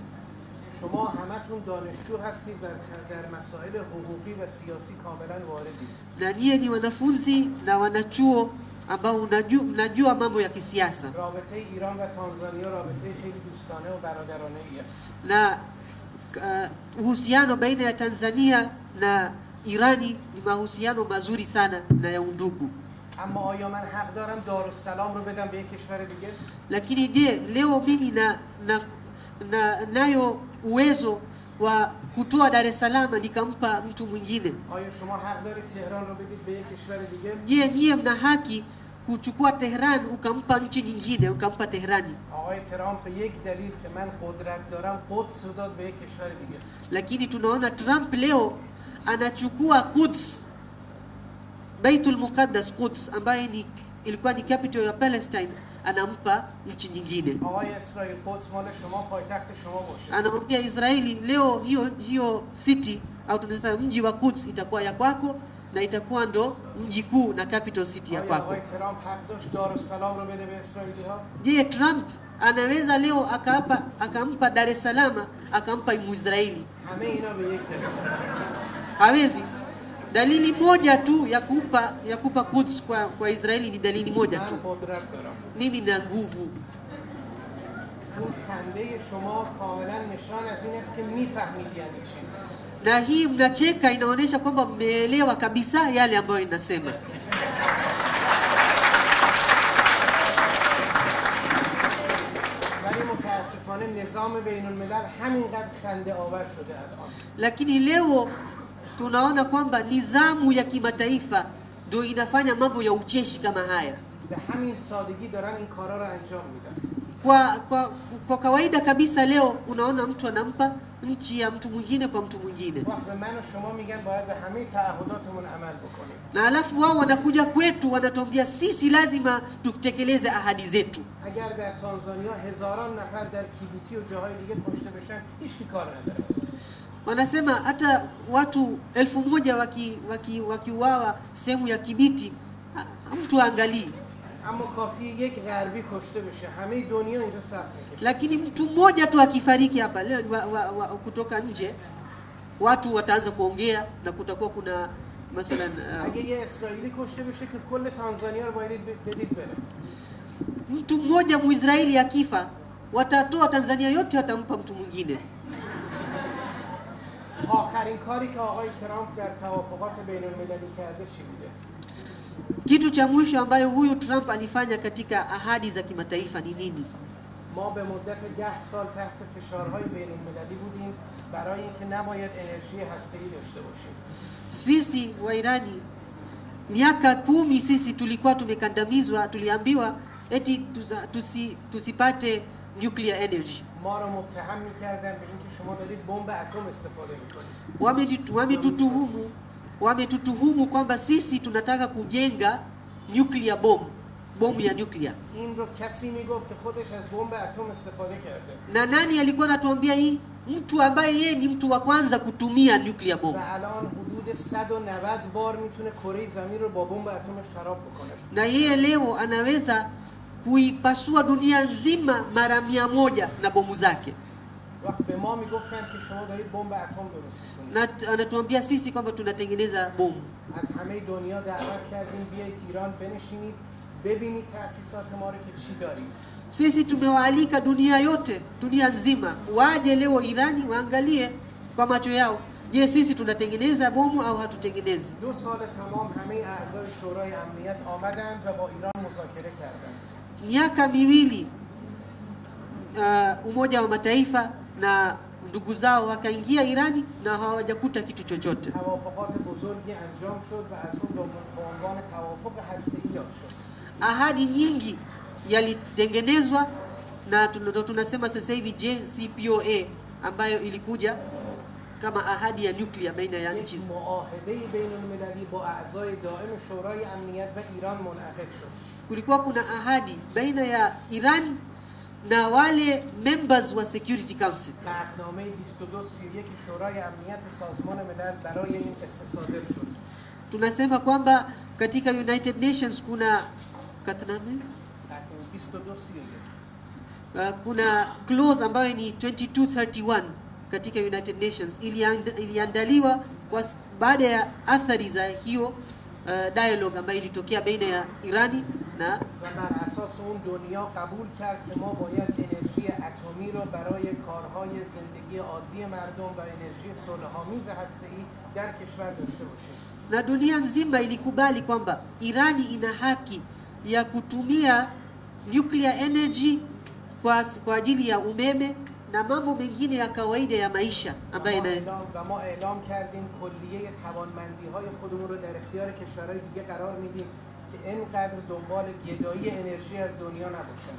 شما همتون دانشجو هستید و در مسائل حقوقی و سیاسی کاملا واردید. Na nyie ni wanafunzi na wanachuo ambao mnajua mambo ya kisiasa. رابطه ایران و تانزانیا رابطه خیلی دوستانه و برادرانه ایه. Na uhusiano baina ya Tanzania na Irani ni mahusiano mazuri sana na ya undugu. اما آیا من حق دارم دارالسلام رو بدم به یک کشور دیگه؟ Lakini je, leo mimi nayo uwezo wa kutoa Dar es Salaam nikampa mtu mwingine? آیا شما حق دارید تهران رو بدید به یک کشور دیگه؟ Je, nyie mna haki kuchukua Tehran ukampa nchi nyingine, ukampa Tehrani? آقای ترامپ به یک دلیل که من قدرت دارم قدس رو داد به یک کشور دیگه. Lakini tunaona Trump leo anachukua Quds, Baitul Muqaddas Quds, ambaye ilikuwa ni capital ya Palestine, anampa nchi nyingine. آقای اسرائیل قدس مال شما، پایتخت شما باشه. Anamwambia Israeli, leo hiyo city au tunasema mji wa Quds itakuwa ya kwako na itakuwa ndo mji kuu na capital city ya kwako. آقای ترامپ حق داشت دارالسلام رو بده به اسرائیلی‌ها؟ Je, Trump anaweza leo akampa Dar es Salaam akampa Israeli? همه اینا به یک دلیل. Hawezi. Dalili moja tu ya kupa Quds kwa Israeli ni dalili moja tu. من قدرت دارم. Mimi na nguvu. اون خنده شما کاملا نشان از این است که میفهمید یعنی چی. Na hii mnacheka inaonyesha kwamba mmeelewa kabisa yale ambayo inasema. ولی متاسفانه نظام بین الملل همینقدر خنده آور شده الان. Lakini leo tunaona kwamba nizamu ya kimataifa ndio inafanya mambo ya ucheshi kama haya. به همین سادگی دارن این کارا رو انجام میدن. Kwa kawaida kabisa leo unaona mtu anampa nchi ya mtu mwingine kwa mtu mwingine. وقت به من و شما میگن باید به همه تعهداتمون عمل بکنیم. Na alafu wao wanakuja kwetu wanatuambia sisi lazima tutekeleze ahadi zetu. اگر در تانزانیا هزاران نفر در کیبوتی و جاهای دیگه کشته بشن هیچ کی کار نداره. Wanasema hata watu 1000 wakiuawa sehemu ya Kibiti mtu angalii. اما کافیه یک غربی کشته بشه همه دنیا اینجا صف میکشه. Lakini mtu mmoja tu akifariki hapa leo kutoka nje watu wataanza kuongea na kutakuwa kuna مثلا اگه یه اسرائیلی کشته بشه که کل تانزانیا رو باید بدید بره. mtu mmoja Muisraeli akifa watatoa Tanzania yote watampa mtu mwingine. آخرین کاری که آقای ترامپ در توافقات بین المللی کرده چی بوده؟ Kitu cha mwisho ambayo huyu Trump alifanya katika ahadi za kimataifa ni nini? ما به مدت 10 سال تحت فشارهای بین المللی بودیم برای اینکه نباید انرژی هسته‌ای داشته باشیم. Sisi wa Irani miaka 10 sisi tulikuwa tumekandamizwa, tuliambiwa eti tusipate nuclear energy. ما رو متهم می‌کردن به اینکه شما دارید بمب اتم استفاده می‌کنید. Wametutuhumu kwamba sisi tunataka kujenga nuclear bomu ya nuclear. این رو کسی میگفت که خودش از بمب اتم استفاده کرده. Na nani alikuwa anatuambia hii? Mtu ambaye yeye ni mtu wa kwanza kutumia nuclear bomb. و الان حدود 190 بار میتونه کره زمین رو با بمب اتمش خراب بکنه. Na yeye leo anaweza kuipasua dunia nzima mara 100 na bomu zake. وقت به ما میگفتن که شما دارید بمب اتم درست می‌کنید. Na anatuambia sisi kwamba tunatengeneza bomu. از همه دنیا دعوت کردیم بیایید ایران بنشینید ببینید تأسیسات ما رو که چی داریم. Sisi tumewaalika dunia yote, dunia nzima waje leo Irani waangalie kwa macho yao. Je, sisi tunatengeneza bomu au hatutengenezi? 2 سال تمام همه اعضای شورای امنیت آمدند و با ایران مذاکره کردند. Miaka miwili Umoja wa Mataifa na ndugu zao wakaingia Irani na hawajakuta kitu chochote. توافقات بزرگی انجام شد و از اون به عنوان توافق هسته‌ای یاد شد. Ahadi nyingi yalitengenezwa na tunasema sasa hivi JCPOA ambayo ilikuja kama ahadi ya nuclear baina ya nchi. معاهده بین المللی با اعضای دائم شورای امنیت و ایران منعقد شد. Kulikuwa kuna ahadi baina ya Iran na wale members wa Security Council. قطعنامه 2231 شورای امنیت سازمان ملل برای این قصه صادر شد. Tunasema kwamba katika United Nations kuna قطعنامه 2231 kuna clause ambayo ni 2231 katika United Nations iliandaliwa kwa baada ya athari za hiyo dialogue ambayo ilitokea baina ya Irani na و بر اساس اون دنیا قبول کرد که ما باید انرژی اتمی رو برای کارهای زندگی عادی مردم و انرژی صلح‌آمیز هسته‌ای در کشور داشته باشیم. na dunia nzima ilikubali kwamba Irani ina haki ya kutumia nuclear energy kwa ajili ya umeme na mambo mengine ya kawaida ya maisha ambayo ما اعلام کردیم کلیه توانمندی‌های خودمون رو در اختیار کشورهای دیگه قرار میدیم که اینقدر دنبال گدایی انرژی از دنیا نباشن.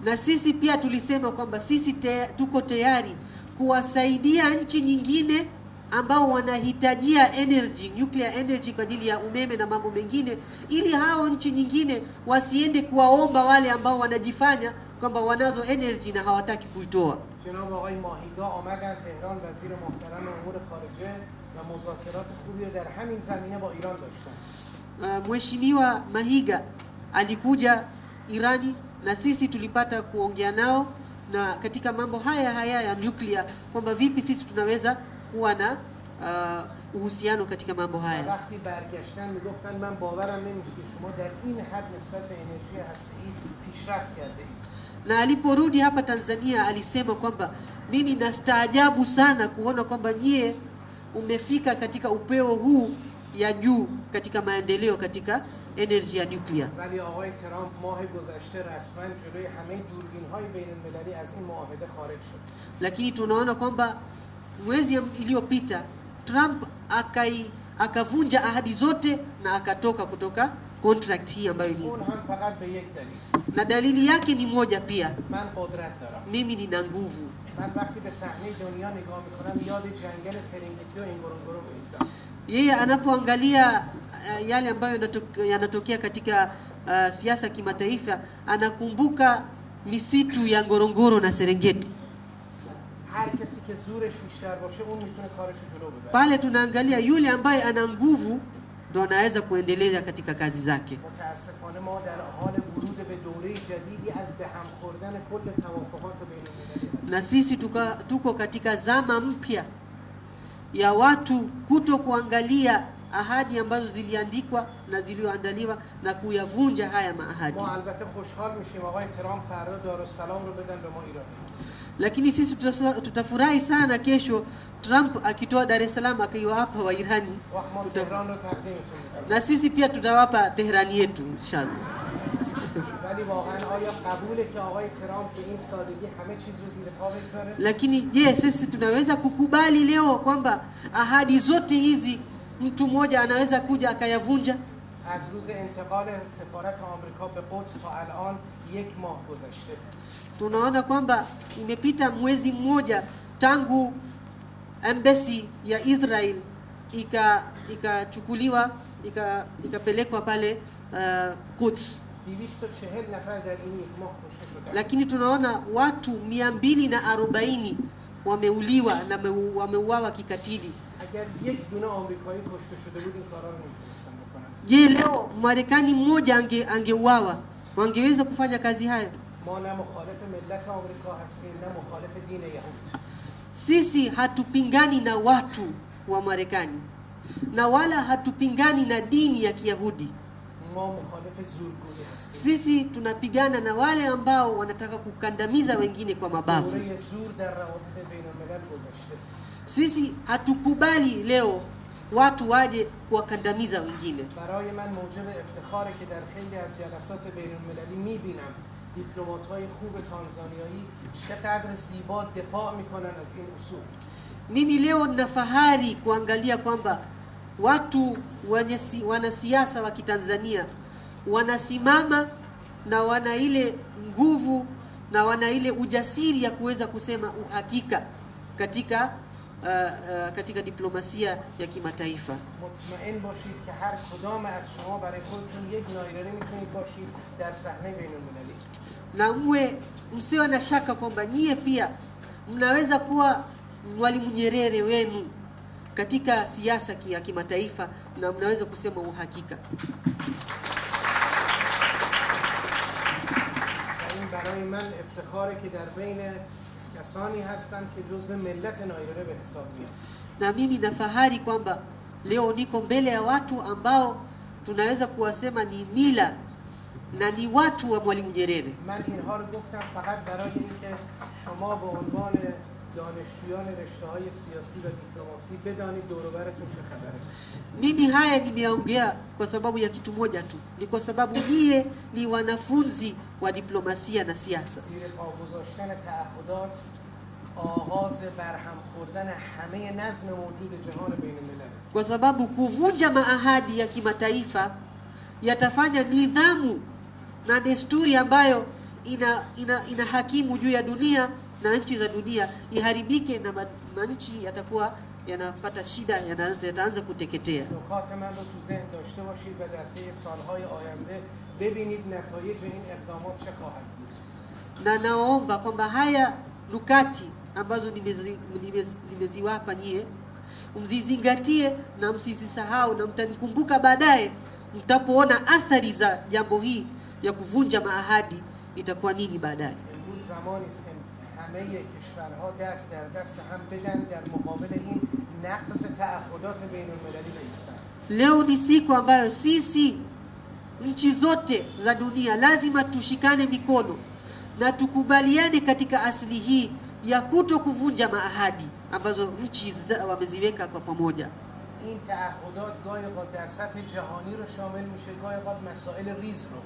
Na sisi pia tulisema kwamba sisi tuko tayari kuwasaidia nchi nyingine ambao wanahitajia energy, nuclear energy kwa ajili ya umeme na mambo mengine, ili hao nchi nyingine wasiende kuwaomba wale ambao wanajifanya kwamba wanazo energy na hawataki kuitoa. جناب آقای ماهیگا آمدن تهران، وزیر محترم امور خارجه و مذاکرات خوبی رو در همین زمینه با ایران داشتن. Mheshimiwa Mahiga alikuja Irani na sisi tulipata kuongea nao na katika mambo haya ya nuclear kwamba vipi sisi tunaweza kuwa na uhusiano katika mambo haya. وقتی برگشتن میگفتن من باورم نمیشه که شما در این حد نسبت به انرژی هسته‌ای پیشرفت کردید. Na aliporudi hapa Tanzania alisema kwamba mimi nastaajabu sana kuona kwamba nyie umefika katika upeo huu ya juu katika maendeleo katika energy ya nuclear. ولی آقای ترامپ ماه گذشته رسما جلوی همه دوربین‌های بین‌المللی از این معاهده خارج شد. Lakini tunaona kwamba mwezi iliyopita Trump akavunja ahadi zote na akatoka kutoka contract hii ambayo ni. اون هم فقط به یک دلیل. Na dalili yake ni moja pia. من قدرت دارم. Mimi nina nguvu. من وقتی به صحنه دنیا نگاه می‌کنم یاد جنگل سرنگتی و انگورونگورو میفتم. Yeye anapoangalia yale ambayo yanatokea katika siasa kimataifa, anakumbuka misitu ya Ngorongoro na Serengeti. هر کسی که زورش بیشتر باشه اون میتونه کارش رو جلو ببره. Pale tunaangalia yule ambaye ana nguvu ndo anaweza kuendeleza katika kazi zake. متاسفانه ما در حال ورود به دوره جدیدی از به هم خوردن کل توافقات بین‌المللی هستیم. Na sisi tuko katika zama mpya ya watu kuto kuangalia ahadi ambazo ziliandikwa na zilioandaliwa na kuyavunja haya maahadi. ما البته خوشحال میشیم آقای ترامپ فردا دارالسلام رو بدن به ما ایرانی. Lakini sisi tutafurahi sana kesho Trump akitoa Dar es Salaam akiwapa wa Irani. Na sisi pia tutawapa Teherani yetu inshallah. ولی واقعا آیا قبوله که آقای ترامپ به این سادگی همه چیز رو زیر پا بگذاره؟ Lakini je, sisi tunaweza kukubali leo kwamba ahadi zote hizi mtu mmoja anaweza kuja akayavunja? از روز انتقال سفارت آمریکا به قدس تا الان یک ماه گذشته. Tunaona kwamba imepita mwezi mmoja tangu embassy ya Israel ikachukuliwa ikapelekwa pale Quds. 240 نفر در این یک ماه کشته شدند. Lakini tunaona watu 240 wameuliwa na wameuawa kikatili. اگر یک دونه آمریکایی کشته شده بود این کارا رو نمی‌تونستن بکنن. Je, leo Marekani mmoja angeuawa wangeweza kufanya kazi haya? ما نه مخالف ملت آمریکا هستیم نه مخالف دین یهود. Sisi hatupingani na watu wa Marekani na wala hatupingani na dini ya Kiyahudi. ما مخالف زورگویی هستیم. Sisi tunapigana na wale ambao wanataka kukandamiza wengine kwa mabavu. دوره زور در روابط بین‌الملل گذشته. Sisi hatukubali leo watu waje kuwakandamiza wengine. برای من موجب افتخاره که در خیلی از جلسات بین‌المللی می‌بینم دیپلمات‌های خوب تانزانیایی چقدر زیبا دفاع می‌کنن از این اصول. Mimi leo nina fahari kuangalia kwamba watu wanasiasa wa Kitanzania wanasimama na wana ile nguvu na wana ile ujasiri ya kuweza kusema uhakika katika diplomasia ya kimataifa. مطمئن باشید که هر کدام از شما برای خودتون یک نایرانی میتونید باشید در صحنه بین‌المللی. Na msiwe na shaka kwamba nyie pia mnaweza kuwa Mwalimu Nyerere wenu katika siasa ya kimataifa na mnaweza kusema uhakika. این برای من افتخاره که در بین کسانی هستم که جزو ملت نایرانه به حساب میاد. Na mimi na fahari kwamba leo niko mbele ya watu ambao tunaweza kuwasema ni mila na ni watu wa Mwalimu Nyerere. من اینها رو گفتم فقط برای اینکه شما به عنوان دانشجویان رشته‌های سیاسی و دیپلماسی بدانید دور و برتون چه خبره. Mimi haya nimeongea kwa sababu ya kitu moja tu. Ni kwa sababu nyie ni wanafunzi wa diplomasia na siasa. زیر پا گذاشتن تعهدات آغاز برهم خوردن همه نظم موجود جهان بین‌الملل. Kwa sababu kuvunja maahadi ya kimataifa yatafanya nidhamu na desturi ambayo ina hakimu juu ya dunia na nchi za dunia iharibike na manchi yatakuwa yanapata shida, yataanza kuteketea. نکات من رو تو ذهن داشته باشید و در طی سالهای آینده ببینید نتایج این اقدامات چه خواهد بود. Na naomba kwamba haya nukati ambazo nimeziwapa nyie mzizingatie na msizisahau, na mtanikumbuka baadaye mtapoona athari za jambo hii ya kuvunja maahadi itakuwa nini baadaye. امروز زمانی است که همه کشورها دست در دست هم بدن در مقابل این نقض تعهدات بین‌المللی بایستند. Leo ni siku ambayo sisi nchi zote za dunia lazima tushikane mikono na tukubaliane katika asili hii ya kuto kuvunja maahadi ambazo nchi wameziweka kwa pamoja. این تعهدات گاهی اوقات در سطح جهانی رو شامل میشه، گاهی اوقات مسائل ریز رو.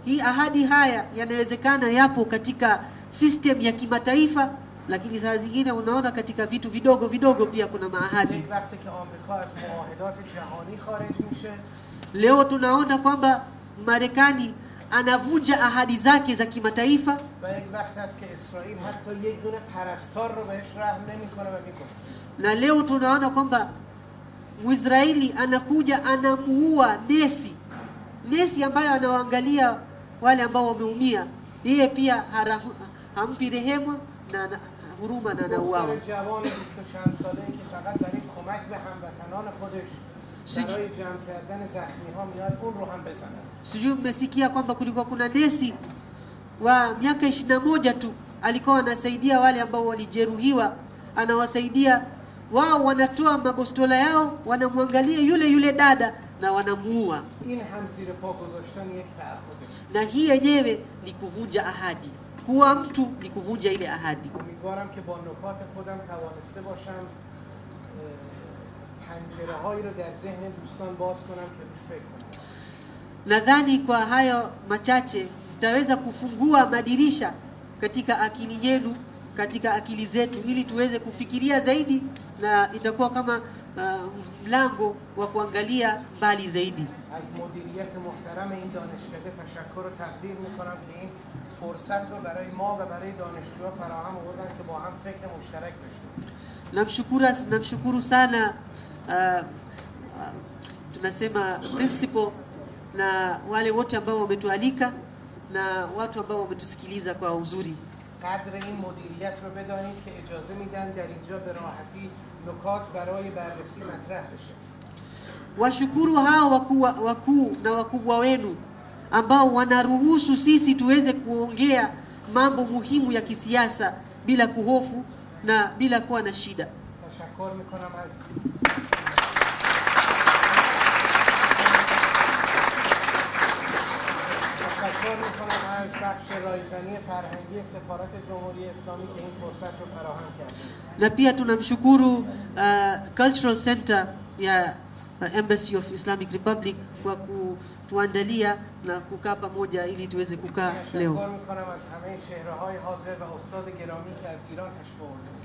Hii ahadi haya yanawezekana yapo katika system ya kimataifa, lakini saa zingine unaona katika vitu vidogo vidogo pia kuna maahadi. یک وقتی که آمریکا از معاهدات جهانی خارج میشه، leo tunaona kwamba Marekani anavunja ahadi zake za kimataifa, و یک وقت هست که اسرائیل حتی یک دونه پرستار رو بهش رحم نمیکنه و میکشه. na leo tunaona kwamba Mwisraeli anakuja anamuua nesi ambayo anawaangalia wale ambao wameumia, yeye pia hampi rehema na huruma na anauawa. جوان 20 چند ساله‌ای که فقط برای کمک به هموطنان خودش برای جمع کردن زخمی‌ها میاد اون رو هم بزنند. Sijui mmesikia kwamba kulikuwa kuna nesi wa miaka 21 tu alikuwa anasaidia wale ambao walijeruhiwa, anawasaidia wao, wanatoa mabostola yao, wanamwangalia yule dada na wanamuua. این هم زیر پا گذاشتن یک تعهده. Na hii yenyewe ni kuvunja ahadi. Kuwa mtu ni kuvunja ile ahadi. امیدوارم که با نکات خودم توانسته باشم پنجره‌هایی رو در ذهن دوستان باز کنم که روش فکر کنم. Nadhani kwa hayo machache tutaweza kufungua madirisha katika akili yenu, katika akili zetu, ili tuweze kufikiria zaidi, na itakuwa kama mlango wa kuangalia mbali zaidi. از مدیریت محترم این دانشکده تشکر و تقدیر می‌کنم که این فرصت رو برای ما و برای دانشجوها فراهم آوردن که با هم فکر مشترک داشته. Namshukuru sana tunasema principal na wale wote ambao wametualika na watu ambao wametusikiliza kwa uzuri. قدر این مدیریت رو بدانید که اجازه میدن در اینجا به راحتی نکات برای بررسی مطرح بشه. Washukuru hao wakuu na wakubwa wenu ambao wanaruhusu sisi tuweze kuongea mambo muhimu ya kisiasa bila kuhofu na bila kuwa na shida. تشکر میکنم از بخش رایزنی فرهنگی سفارت جمهوری اسلامی که این فرصت رو فراهم کرد. Na pia tunamshukuru Cultural Center ya Embassy of Islamic Republic kwa kutuandalia na kukaa pamoja ili tuweze kukaa leo. تشکر میکنم از همه چهره‌های حاضر و استاد گرامی که از ایران تشریف آوردند.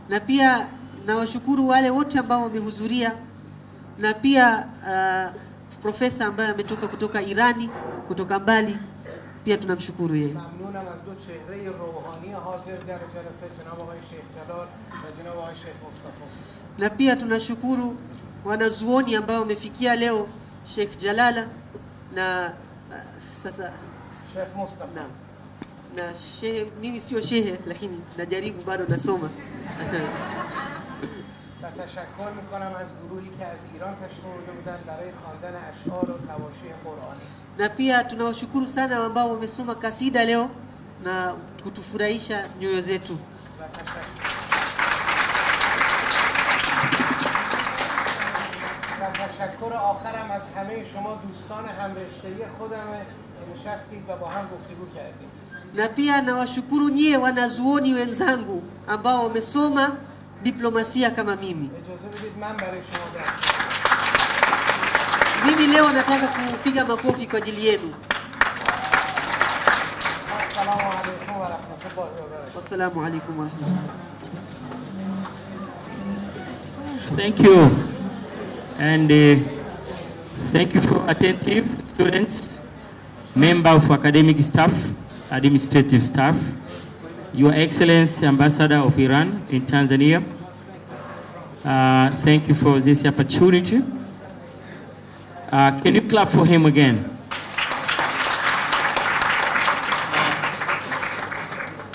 Na pia nawashukuru wale wote ambao wamehudhuria, na pia profesa ambaye ametoka kutoka Irani, kutoka mbali, pia tunamshukuru yeye. ممنونم از دو چهره روحانی حاضر در جلسه، جناب آقای شیخ جلال و جناب آقای شیخ مصطفی. Na pia tunashukuru wanazuoni ambao wamefikia leo, Sheikh Jalala na sasa Sheikh Mustafa. Na shehe, mimi sio shehe lakini najaribu bado nasoma. و تشکر میکنم از گروهی که از ایران تشریف آورده بودن برای خواندن اشعار و تواشیح قرآنی. Na pia tunawashukuru sana ambao wamesoma kasida leo na kutufurahisha nyoyo zetu. و تشکر آخرم از همه شما دوستان همرشته‌ای خودمه که نشستید و با هم گفتگو کردید. Na pia nawashukuru nyie wanazuoni wenzangu ambao wamesoma diplomasia kama mimi. اجازه بدید من برای شما دست Mimi leo nataka kupiga makofi kwa ajili yenu. السلام علیکم و رحمت الله و برکاته. Wassalamu alaikum wa rahmatullahi. Thank you. And thank you for attentive students, member of academic staff, administrative staff, Your Excellency Ambassador of Iran in Tanzania, Thank you for this opportunity. Can you clap for him again?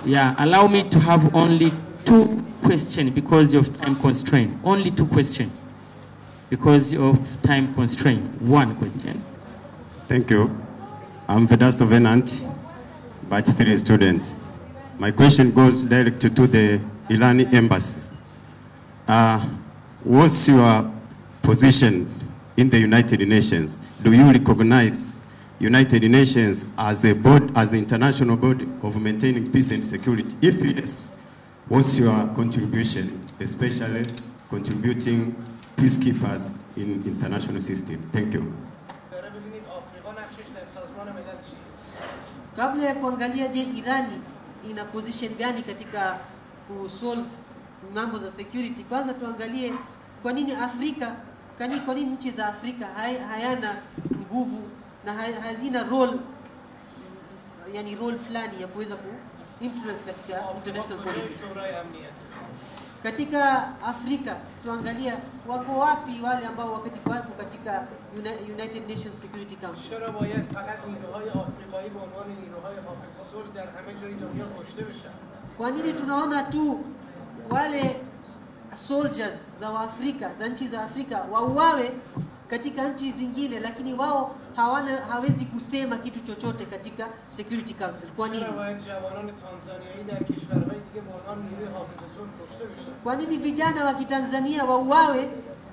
Yeah, allow me to have only 2 questions because of time constraint. Only 2 questions because of time constraint. 1 question. Thank you. I'm Vedasto Venant, batch 3 student. My question goes direct to the Irani embassy. What's your position in the United Nations? Do you recognize United Nations as a board, as an international body of maintaining peace and security? If yes, what's your contribution, especially contributing peacekeepers in international system? Thank you. Kabla ya kuangalia je Irani ina position gani katika kusolve mambo za security, kwanza tuangalie kwa nini Afrika, kwa nini nchi za Afrika hayana nguvu na hazina role, yani role fulani ya kuweza influence katika international politics. Katika Afrika tuangalia wako wapi wale ambao wakati wako katika United Nations Security Council. چرا باید فقط نیروهای آفریقایی به عنوان نیروهای حافظ صلح در همه جای دنیا کشته بشن؟ Kwa nini tunaona tu wale soldiers za Afrika, za nchi za Afrika wauawe katika nchi zingine, lakini wao hawezi kusema kitu chochote katika Security Council? Kwa nini? Kwa nini vijana wa Kitanzania wauawe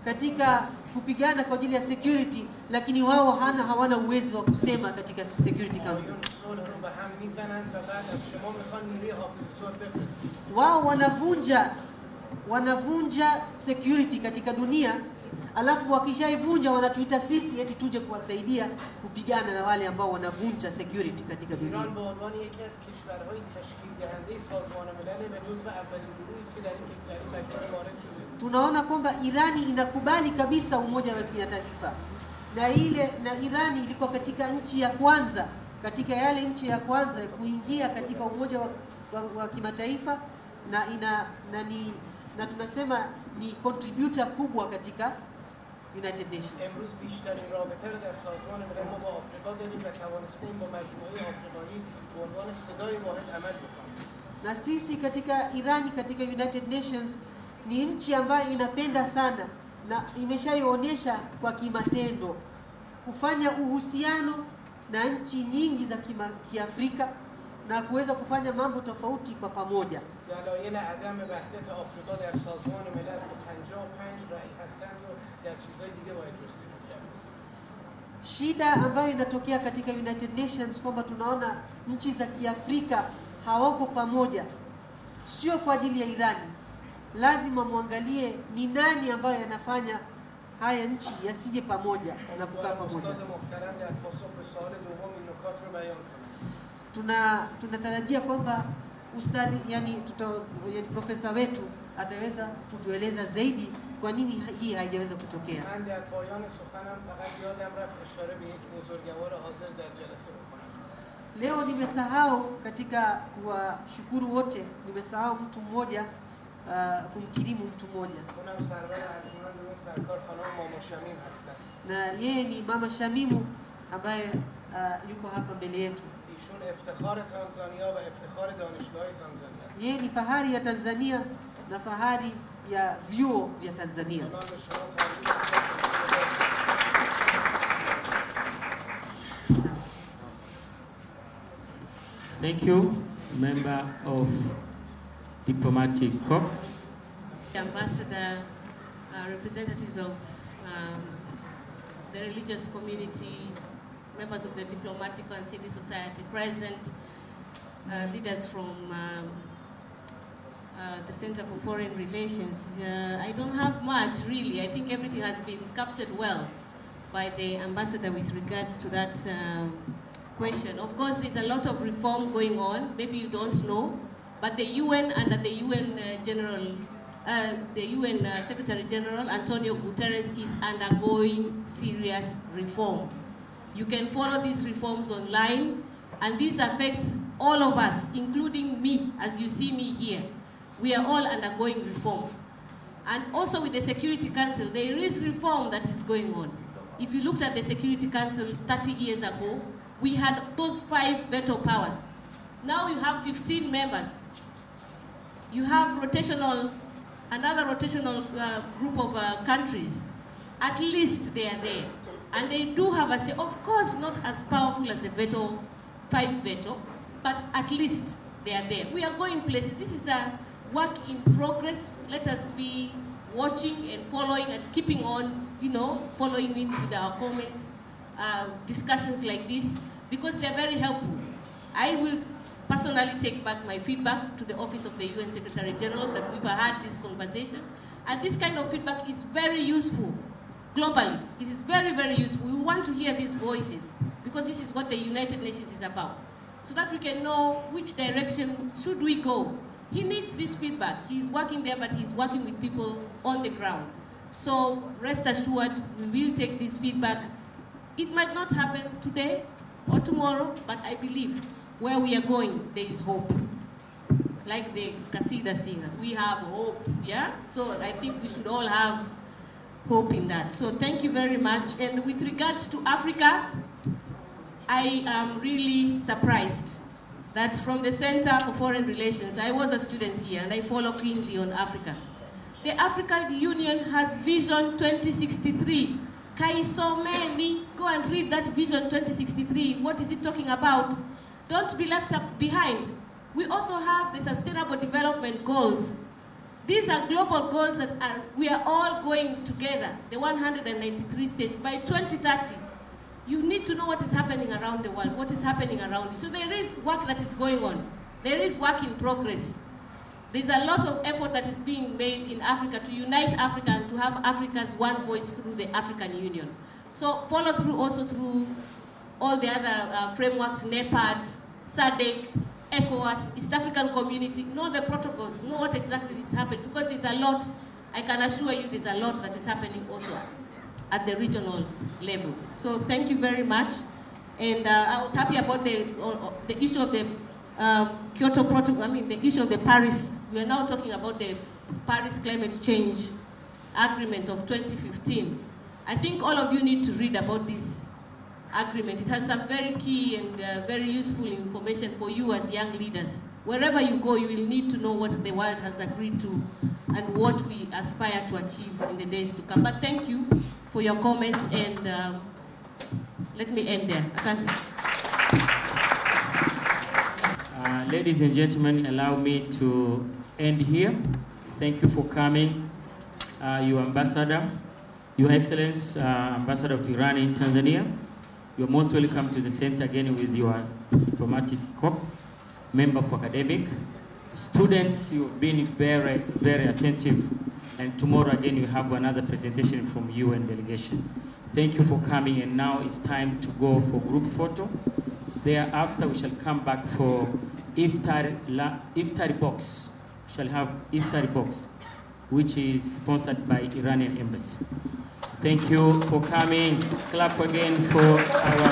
katika kupigana kwa ajili ya security, lakini wao hawana uwezo wa kusema katika Security Council? Wao wanavunja security katika dunia, alafu wakishaivunja wanatuita sisi eti tuje kuwasaidia kupigana na wale ambao wanavunja security katika dunia. ایران به عنوان یکی از کشورهای تشکیل دهنده سازمان ملل و جزو اولین گروهی است که در این مکتب وارد شده. Tunaona kwamba Irani inakubali kabisa umoja wa kimataifa, na Irani ilikuwa katika nchi ya kwanza, katika yale nchi ya kwanza kuingia katika umoja wa kimataifa, na tunasema ni contributor kubwa katika United Nations. امروز بیشترین رابطه رو در سازمان ملل ما با آفریقا داریم و توانستیم با مجموعه آفریقایی به عنوان صدای واحد عمل بکنیم. Na sisi katika Irani, katika United Nations, ni nchi ambayo inapenda sana na imeshaionyesha kwa kimatendo kufanya uhusiano na nchi nyingi za Kiafrika na kuweza kufanya mambo tofauti kwa pamoja. دلایل عدم وحدت آفریقا در سازمان ملل 55 رأی هستند و در چیزهای دیگه باید جستجو کرد. Shida ambayo inatokea katika United Nations kwamba tunaona nchi za Kiafrika hawako pamoja, sio kwa ajili ya Irani. Lazima muangalie ni nani ambaye anafanya haya nchi yasije pamoja na kukaa pamoja. استاد محترم در پاسخ به سوال دوم این نکات رو بیان کنه. Tunatarajia kwamba ustadi, yani profesa wetu ataweza kutueleza zaidi kwa nini hii haijaweza kutokea. من در پایان سخنم فقط یادم رفت اشاره به یک بزرگوار حاضر در جلسه بکنم. Leo nimesahau katika kuwashukuru wote, nimesahau mtu mmoja, kumkirimu mtu mmoja. اونم سرور انجمن اون سرکار خانم ماما شمیم هستند. Na yeye ni Mama Shamimu ambaye yuko hapa mbele yetu. ایشون افتخار تانزانیا و افتخار دانشگاه تانزانیا. Yeye ni fahari ya Tanzania na fahari ya vyuo vya Tanzania. Thank you, member of Diplomatic Corps. Ambassador, representatives of the religious community, members of the diplomatic and civil society present, leaders from the Center for Foreign Relations. I don't have much really. I think everything has been captured well by the ambassador with regards to that question. Of course, there's a lot of reform going on. Maybe you don't know, but the UN, under the UN Secretary General Antonio Guterres, is undergoing serious reform. You can follow these reforms online, and this affects all of us, including me, as you see me here. We are all undergoing reform. And also with the Security Council, there is reform that is going on. If you looked at the Security Council 30 years ago, we had those 5 veto powers. Now you have 15 members. You have another rotational group of countries. At least they are there. And they do have a say, of course not as powerful as the 5 veto, but at least they are there. We are going places. This is a work in progress. Let us be watching and following and keeping on, following in with our comments, discussions like this, because they're very helpful. I will personally take back my feedback to the Office of the UN Secretary General that we've had this conversation. And this kind of feedback is very useful globally. It is very, very useful. We want to hear these voices because this is what the United Nations is about, so that we can know which direction should we go. He needs this feedback. He's working there, but he's working with people on the ground. So rest assured, we will take this feedback. It might not happen today or tomorrow, but I believe where we are going, there is hope. Like the Kasida singers, we have hope, yeah? So I think we should all have hope in that. So thank you very much. And with regards to Africa, I am really surprised that from the Center for Foreign Relations, I was a student here and I follow keenly on Africa. The African Union has Vision 2063. Kaisomeni, go and read that Vision 2063. What is it talking about? Don't be left behind. We also have the Sustainable Development Goals. These are global goals that we are all going together, the 193 states, by 2030. You need to know what is happening around the world, what is happening around you. So there is work that is going on. There is work in progress. There's a lot of effort that is being made in Africa to unite Africa and to have Africa's one voice through the African Union. So follow through also through all the other frameworks, NEPAD, SADC, ECOWAS, East African Community, know the protocols, know what exactly is happening, because there's a lot, I can assure you there's a lot that is happening also at the regional level. So thank you very much. And I was happy about the issue of the Kyoto Protocol, the issue of the Paris. We are now talking about the Paris Climate Change Agreement of 2015. I think all of you need to read about this agreement. It has some very key and very useful information for you as young leaders. Wherever you go, you will need to know what the world has agreed to and what we aspire to achieve in the days to come. But thank you for your comments, and let me end there. Asante. Ladies and gentlemen, allow me to end here. Thank you for coming. Your Ambassador, Your Excellence, Ambassador of Iran in Tanzania, you're most welcome to the center again with your diplomatic corps, member of academic. Students, you've been very, very attentive. And tomorrow again, you have another presentation from UN delegation. Thank you for coming, and now it's time to go for group photo. Thereafter, we shall come back for Iftari box. We shall have Iftari box, which is sponsored by Iranian Embassy. Thank you for coming. Clap again for our